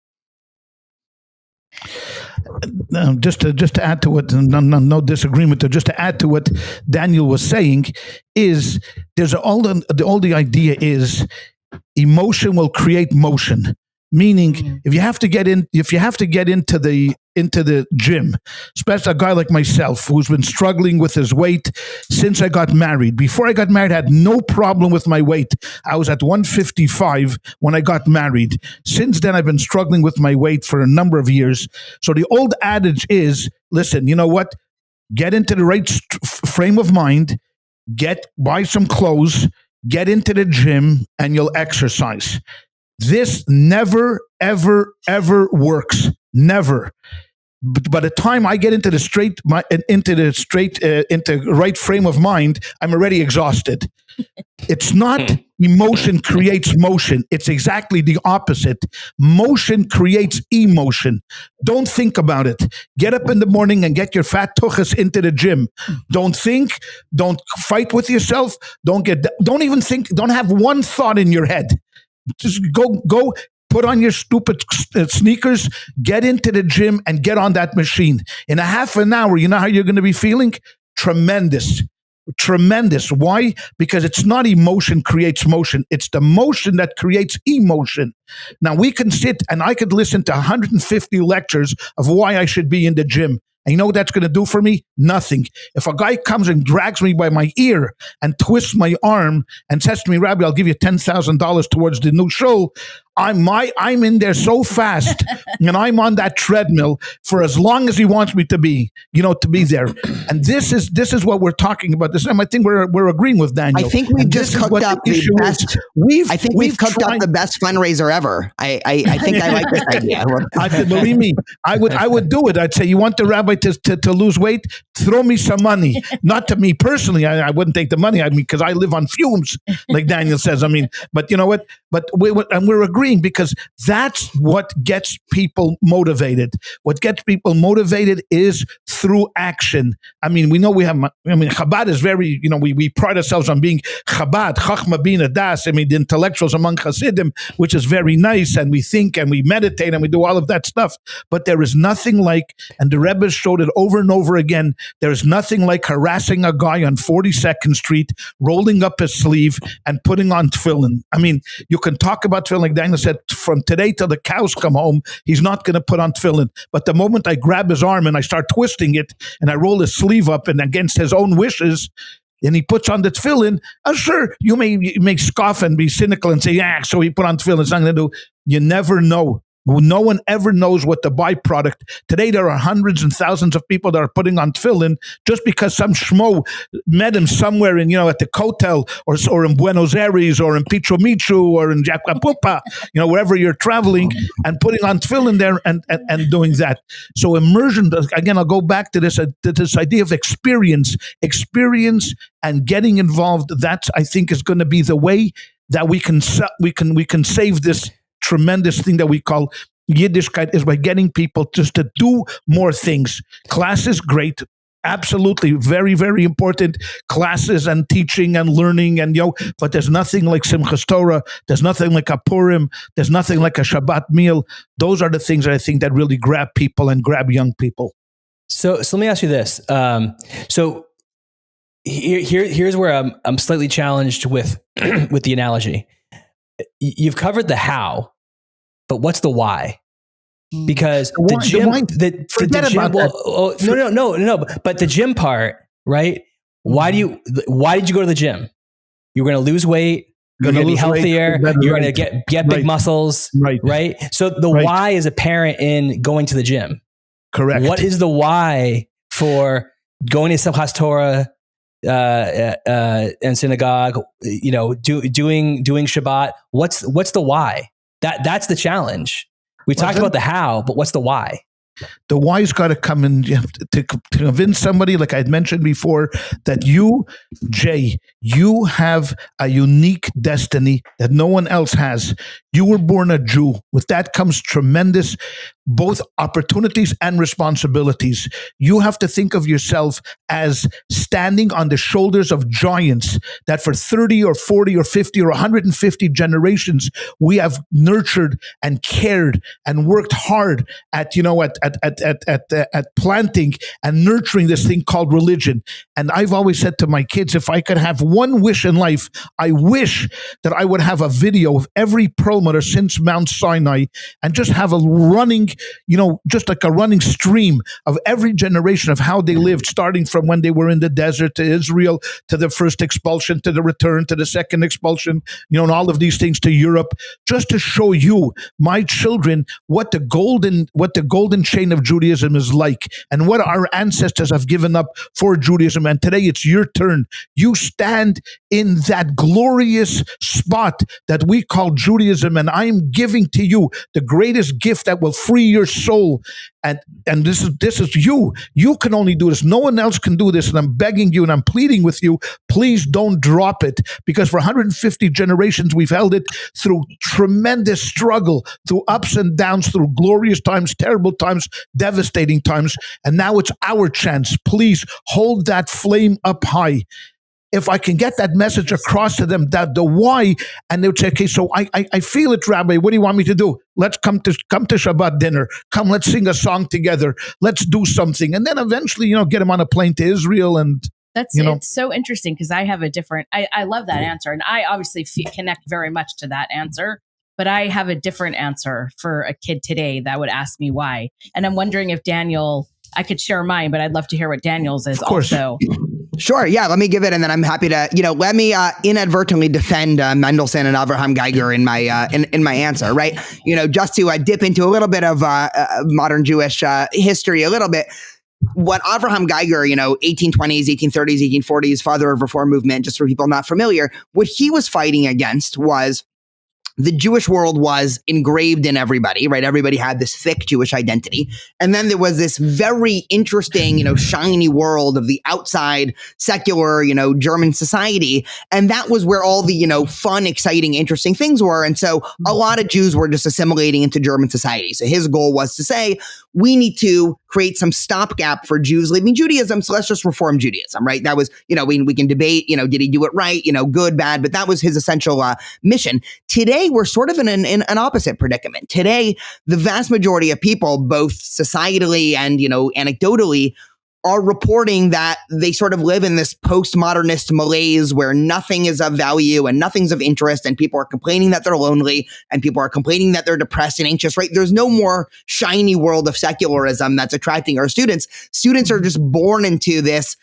Just to add to what, no disagreement, just to add to what Daniel was saying, is there's all the idea is emotion will create motion. Meaning, if you have to get into the gym, especially a guy like myself who's been struggling with his weight since I got married. Before I got married, I had no problem with my weight. I was at 155 when I got married. Since then, I've been struggling with my weight for a number of years. So the old adage is, listen, you know what? Get into the right frame of mind, buy some clothes, get into the gym, and you'll exercise. This never, ever, ever works. Never. But by the time I get into right frame of mind, I'm already exhausted. It's not emotion creates motion. It's exactly the opposite. Motion creates emotion. Don't think about it. Get up in the morning and get your fat tuchus into the gym. Don't think. Don't fight with yourself. Don't even think. Don't have one thought in your head. Just go, put on your stupid sneakers, get into the gym, and get on that machine. In a half an hour, you know how you're going to be feeling? Tremendous. Why? Because it's not emotion creates motion. It's the motion that creates emotion. Now, we can sit and I could listen to 150 lectures of why I should be in the gym. And you know what that's going to do for me? Nothing. If a guy comes and drags me by my ear and twists my arm and says to me, Rabbi, I'll give you $10,000 towards the new show, I'm in there so fast and I'm on that treadmill for as long as he wants me to be, to be there. And this is what we're talking about. This time I think we're agreeing with Daniel.
I think we've just cooked up the best. We've cooked up the best fundraiser ever. I think I like this idea.
Believe me, I would do it. I'd say, you want the rabbi to lose weight? Throw me some money. Not to me personally. I wouldn't take the money. Because I live on fumes, like Daniel says. But you know what? But we're agreeing, because that's what gets people motivated. What gets people motivated is through action. We know Chabad is very, we pride ourselves on being Chabad, Chachma Bina Das. The intellectuals among Hasidim, which is very nice, and we think and we meditate and we do all of that stuff. But there is nothing like, and the Rebbe showed it over and over again, there is nothing like harassing a guy on 42nd Street, rolling up his sleeve and putting on tefillin. You can talk about tefillin, like Daniel said, from today till the cows come home, he's not going to put on tefillin. But the moment I grab his arm and I start twisting it and I roll his sleeve up and against his own wishes, and he puts on the tefillin, sure, you may scoff and be cynical and say, yeah, so he put on tefillin, it's not going to do. You never know. No one ever knows what the byproduct. Today, there are hundreds and thousands of people that are putting on tefillin just because some schmo met him somewhere in, at the Kotel or in Buenos Aires or in Pichu Michu or in Jacapupa, wherever you're traveling, and putting on tefillin there and doing that. So immersion, again, I'll go back to this idea of experience and getting involved. That, I think, is going to be the way that we can save this tremendous thing that we call Yiddishkeit, is by getting people just to do more things. Class is great. Absolutely. Very, very important. Classes and teaching and learning but there's nothing like Simchas Torah. There's nothing like a Purim. There's nothing like a Shabbat meal. Those are the things that I think that really grab people and grab young people.
So let me ask you this. So here's where I'm slightly challenged with the analogy. You've covered the how, but what's the why? Because the gym, but the gym part, right? Why did you go to the gym? You're going to lose weight. You're going to be healthier. You're going to get big muscles, right? So the why is apparent in going to the gym.
Correct.
What is the why for going to Simchas Torah and synagogue? Doing Shabbat. What's the why? That's the challenge. We talked about the how, but what's the why?
The why's got to come in to convince somebody, like I'd mentioned before, that you, Jay, you have a unique destiny that no one else has. You were born a Jew. With that comes tremendous both opportunities and responsibilities. You have to think of yourself as standing on the shoulders of giants that for 30 or 40 or 50 or 150 generations, we have nurtured and cared and worked hard at planting and nurturing this thing called religion. And I've always said to my kids, if I could have one wish in life, I wish that I would have a video of every perlmutter since Mount Sinai and just have a running, just like a running stream of every generation of how they lived, starting from when they were in the desert to Israel, to the first expulsion, to the return, to the second expulsion, and all of these things to Europe, just to show you, my children, what the golden chain of Judaism is like and what our ancestors have given up for Judaism. And today it's your turn. You stand in that glorious spot that we call Judaism, and I'm giving to you the greatest gift that will free your soul. And this is you. You can only do this. No one else can do this. And I'm begging you and I'm pleading with you, please don't drop it, because for 150 generations we've held it through tremendous struggle, through ups and downs, through glorious times, terrible times, devastating times. And now it's our chance. Please hold that flame up high. If I can get that message across to them, that the why, and they would say, okay, so I feel it, Rabbi. What do you want me to do? Let's come to Shabbat dinner. Come, let's sing a song together. Let's do something. And then eventually, get them on a plane to Israel. And
it's so interesting because I have a different, I love that answer. And I obviously connect very much to that answer, but I have a different answer for a kid today that would ask me why. And I'm wondering if Daniel, I could share mine, but I'd love to hear what Daniel's is also.
Sure. Yeah. Let me give it. And then I'm happy to, let me inadvertently defend Mendelssohn and Avraham Geiger in my answer, right? Just to dip into a little bit of modern Jewish history a little bit. What Avraham Geiger, 1820s, 1830s, 1840s, father of Reform movement, just for people not familiar, what he was fighting against was the Jewish world was engraved in everybody, right? Everybody had this thick Jewish identity. And then there was this very interesting, shiny world of the outside secular, German society. And that was where all the, fun, exciting, interesting things were. And so a lot of Jews were just assimilating into German society. So his goal was to say, we need to create some stopgap for Jews leaving Judaism. So let's just reform Judaism, right? That was, we can debate, did he do it right? Good, bad, but that was his essential mission. Today, we're sort of in an opposite predicament. Today, the vast majority of people, both societally and, anecdotally, are reporting that they sort of live in this postmodernist malaise where nothing is of value and nothing's of interest, and people are complaining that they're lonely and people are complaining that they're depressed and anxious, right? There's no more shiny world of secularism that's attracting our students. Students are just born into this,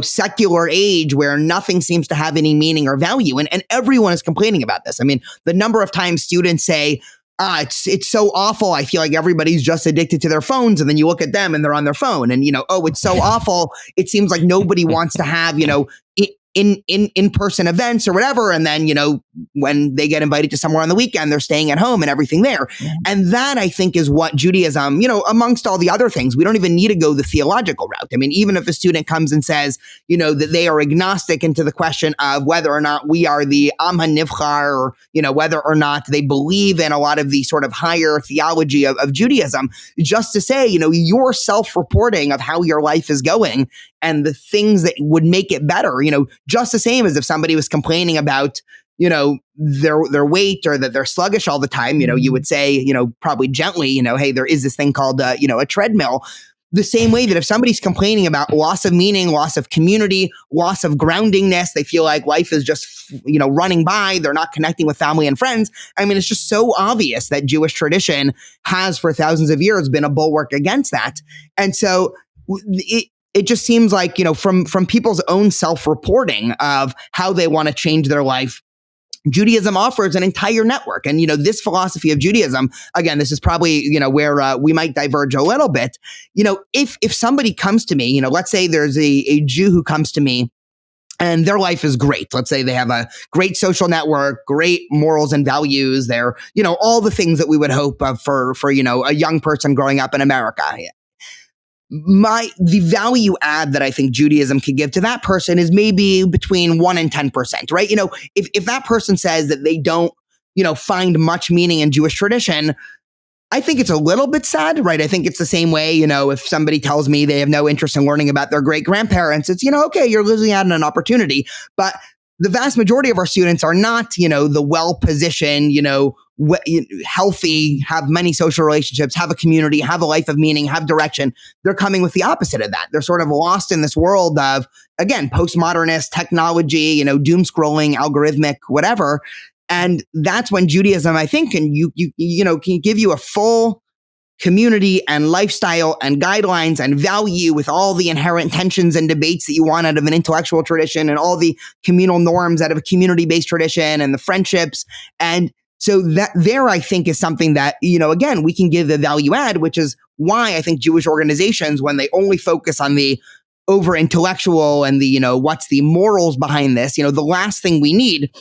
secular age where nothing seems to have any meaning or value. And everyone is complaining about this. I mean, the number of times students say, it's so awful. I feel like everybody's just addicted to their phones. And then you look at them and they're on their phone and, it's so awful. It seems like nobody wants to have, in-person events or whatever. And then, when they get invited to somewhere on the weekend, they're staying at home and everything there. Yeah. And that, I think, is what Judaism, amongst all the other things, we don't even need to go the theological route. I mean, even if a student comes and says, that they are agnostic into the question of whether or not we are the Am HaNivchar, or, whether or not they believe in a lot of the sort of higher theology of Judaism, just to say, your self-reporting of how your life is going and the things that would make it better, just the same as if somebody was complaining about, their weight or that they're sluggish all the time, you would say, probably gently, hey, there is this thing called, a treadmill. The same way that if somebody's complaining about loss of meaning, loss of community, loss of groundingness, they feel like life is just, running by, they're not connecting with family and friends. I mean, it's just so obvious that Jewish tradition has for thousands of years been a bulwark against that. And so it just seems like, from people's own self-reporting of how they want to change their life, Judaism offers an entire network. And, this philosophy of Judaism, again, this is probably, where we might diverge a little bit. If somebody comes to me, let's say there's a Jew who comes to me and their life is great. Let's say they have a great social network, great morals and values. They're, all the things that we would hope for a young person growing up in America. The value add that I think Judaism could give to that person is maybe between 1% and 10%, right? If that person says that they don't, find much meaning in Jewish tradition, I think it's a little bit sad, right? I think it's the same way, if somebody tells me they have no interest in learning about their great grandparents, it's, okay, you're losing out on an opportunity. But the vast majority of our students are not, the well-positioned, healthy, have many social relationships, have a community, have a life of meaning, have direction. They're coming with the opposite of that. They're sort of lost in this world of, again, postmodernist technology, doom scrolling, algorithmic, whatever. And that's when Judaism, I think, can give you a full community and lifestyle and guidelines and value with all the inherent tensions and debates that you want out of an intellectual tradition and all the communal norms out of a community-based tradition and the friendships. And so that there, I think, is something that, again, we can give the value add, which is why I think Jewish organizations, when they only focus on the over intellectual and the, what's the morals behind this, the last thing we need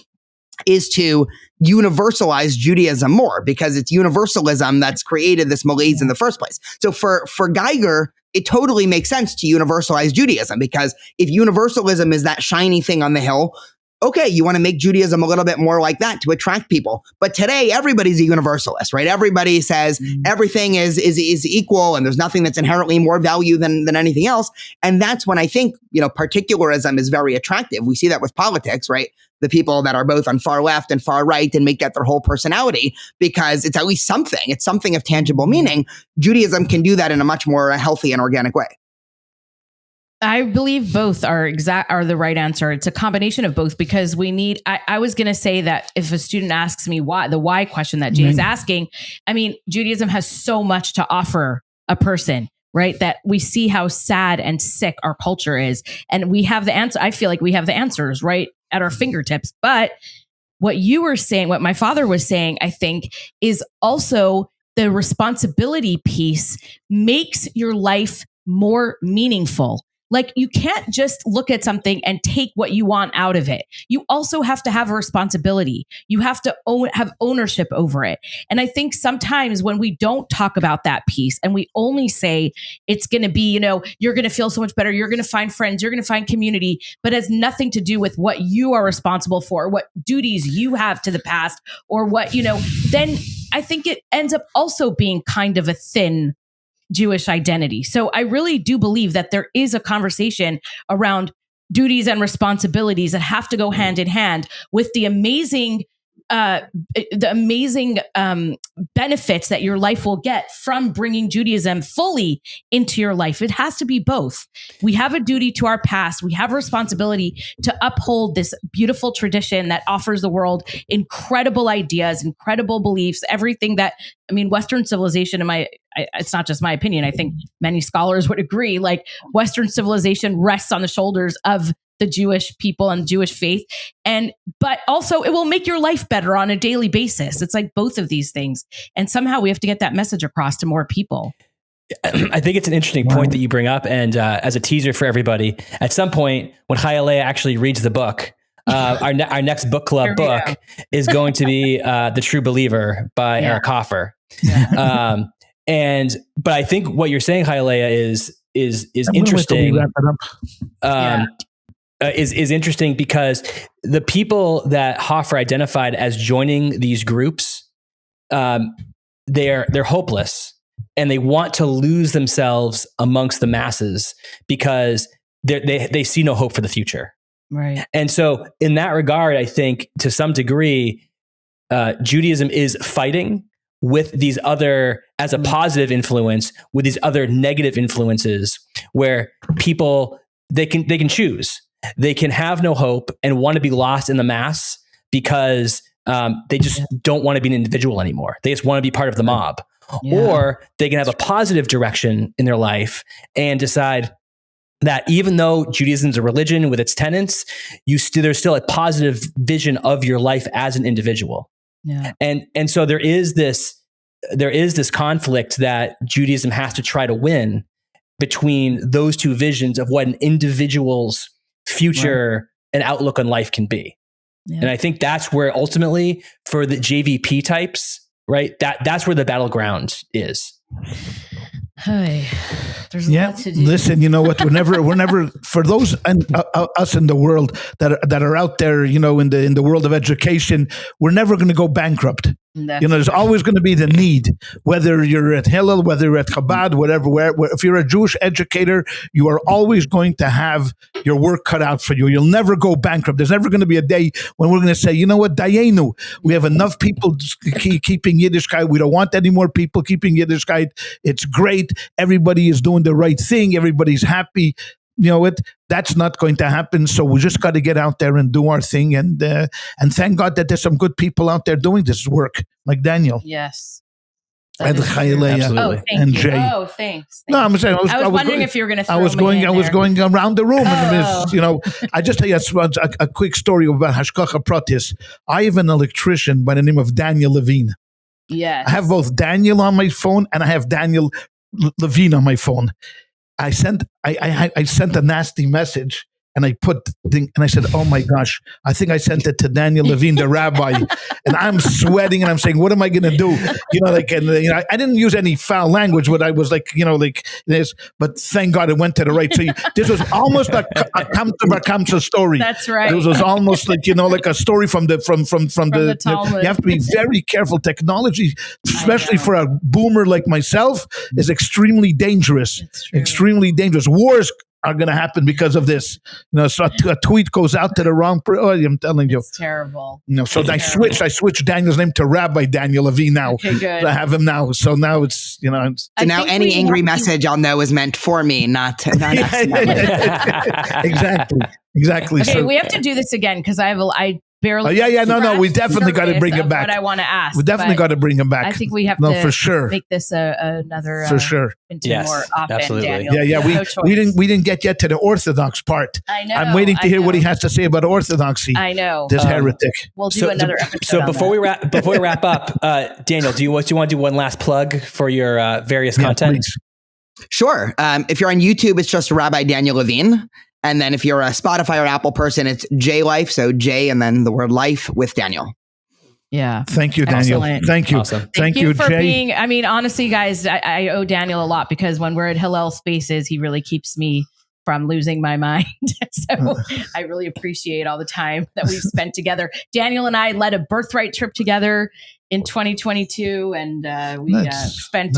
is to universalize Judaism more, because it's universalism that's created this malaise in the first place. So for Geiger, it totally makes sense to universalize Judaism, because if universalism is that shiny thing on the hill, okay, you want to make Judaism a little bit more like that to attract people. But today, everybody's a universalist, right? Everybody says everything is equal and there's nothing that's inherently more value than anything else. And that's when I think, particularism is very attractive. We see that with politics, right? The people that are both on far left and far right and make that their whole personality, because it's at least something. It's something of tangible meaning. Judaism can do that in a much more healthy and organic way.
I believe both are the right answer. It's a combination of both, because we need, I was going to say that if a student asks me why, the why question that Jay is asking, I mean, Judaism has so much to offer a person, right? That we see how sad and sick our culture is. And we have the answer. I feel like we have the answers right at our fingertips. But what you were saying, what my father was saying, I think, is also the responsibility piece makes your life more meaningful. Like, you can't just look at something and take what you want out of it. You also have to have a responsibility. You have to have ownership over it. And I think sometimes when we don't talk about that piece and we only say it's going to be, you're going to feel so much better, you're going to find friends, you're going to find community, but it has nothing to do with what you are responsible for, what duties you have to the past, or what, then I think it ends up also being kind of a thin Jewish identity. So I really do believe that there is a conversation around duties and responsibilities that have to go hand in hand with the amazing the amazing benefits that your life will get from bringing Judaism fully into your life. It has to be both. We have a duty to our past. We have a responsibility to uphold this beautiful tradition that offers the world incredible ideas, incredible beliefs, everything that, I mean, Western civilization, it's not just my opinion. I think many scholars would agree, like Western civilization rests on the shoulders of the Jewish people and Jewish faith. But also it will make your life better on a daily basis. It's like both of these things. And somehow we have to get that message across to more people.
I think it's an interesting point that you bring up. And as a teaser for everybody, at some point when ChayaLeah actually reads the book, our next book club book is going to be The True Believer by Eric Hoffer. Yeah. But I think what you're saying, ChayaLeah, is interesting. Is interesting because the people that Hoffer identified as joining these groups, they're hopeless and they want to lose themselves amongst the masses because they see no hope for the future.
Right.
And so in that regard, I think to some degree, Judaism is fighting with these other, as a positive influence, with these other negative influences where people, they can choose. They can have no hope and want to be lost in the mass because they just don't want to be an individual anymore. They just want to be part of the mob. Yeah. Or they can have a positive direction in their life and decide that even though Judaism is a religion with its tenets, there's still a positive vision of your life as an individual.
Yeah.
And so there is this conflict that Judaism has to try to win between those two visions of what an individual's future and outlook on life can be. Yeah. And I think that's where ultimately for the JVP types, right, that's where the battleground is.
Hey, there's a lot to do.
Listen, you know what? Whenever for those and us in the world that are out there, you know, in the world of education, we're never going to go bankrupt. There's always going to be the need, whether you're at Hillel, whether you're at Chabad, whatever. If you're a Jewish educator, you are always going to have your work cut out for you. You'll never go bankrupt. There's never going to be a day when we're going to say, you know what, Dayenu, we have enough people keeping Yiddishkeit. We don't want any more people keeping Yiddishkeit. It's great. Everybody is doing the right thing. Everybody's happy. You know what? That's not going to happen. So we just got to get out there and do our thing. And thank God that there's some good people out there doing this work, like Daniel.
Yes.
And ChayaLeah and Jay.
Oh, thanks.
No, I'm saying
I was wondering if you were going to throw
I was going around the room. And you know, I just tell you a quick story about Hashgacha Pratis. I have an electrician by the name of Daniel Levine.
Yes.
I have both Daniel on my phone and I have Daniel Levine on my phone. I sent a nasty message and I said, oh my gosh, I think I sent it to Daniel Levine, the rabbi, and I'm sweating and I'm saying, what am I going to do? You know, like, and you know, I didn't use any foul language, but I was like, you know, like this, but thank God it went to the right. So this was almost a Kamsa story.
That's right.
It was almost like, you know, like a story from the Talmud. You have to be very careful. Technology, especially for a boomer like myself, is extremely dangerous. Extremely dangerous. Wars are going to happen because of this. You know, so a tweet goes out to the wrong person. Oh, I'm telling you.
It's terrible.
You know, so I switched Daniel's name to Rabbi Daniel Levine now.
Okay, good.
I have him now. So now it's, you know.
So now any angry message I'll know is meant for me, not us.
Exactly.
Okay, we have to do this again because I barely.
We definitely got to bring him back.
What I want to ask.
We definitely got to bring him back.
I think we have to
for sure.
make this another
for sure.
Into more often.
Absolutely.
Daniel.
We didn't get yet to the Orthodox part.
I know.
I'm waiting to hear what he has to say about Orthodoxy.
I know.
This heretic.
We'll do another episode.
So before we wrap up, Daniel, do you want to do one last plug for your various content?
Please.
Sure. If you're on YouTube, it's just Rabbi Daniel Levine. And then if you're a Spotify or Apple person, it's JLife. So J and then the word life with Daniel.
Yeah.
Thank you, Daniel.
Excellent.
Thank you.
Awesome.
Thank you for
Jay.
being, I mean, honestly, guys, I owe Daniel a lot because when we're at Hillel Spaces, he really keeps me from losing my mind. So I really appreciate all the time that we've spent together. Daniel and I led a birthright trip together in 2022, and we spent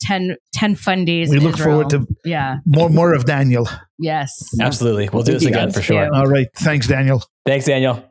10 fun days.
We
in
look
Israel.
forward to more of Daniel.
Yes.
Absolutely. We'll do this again for sure.
All right. Thanks, Daniel.
Thanks, Daniel.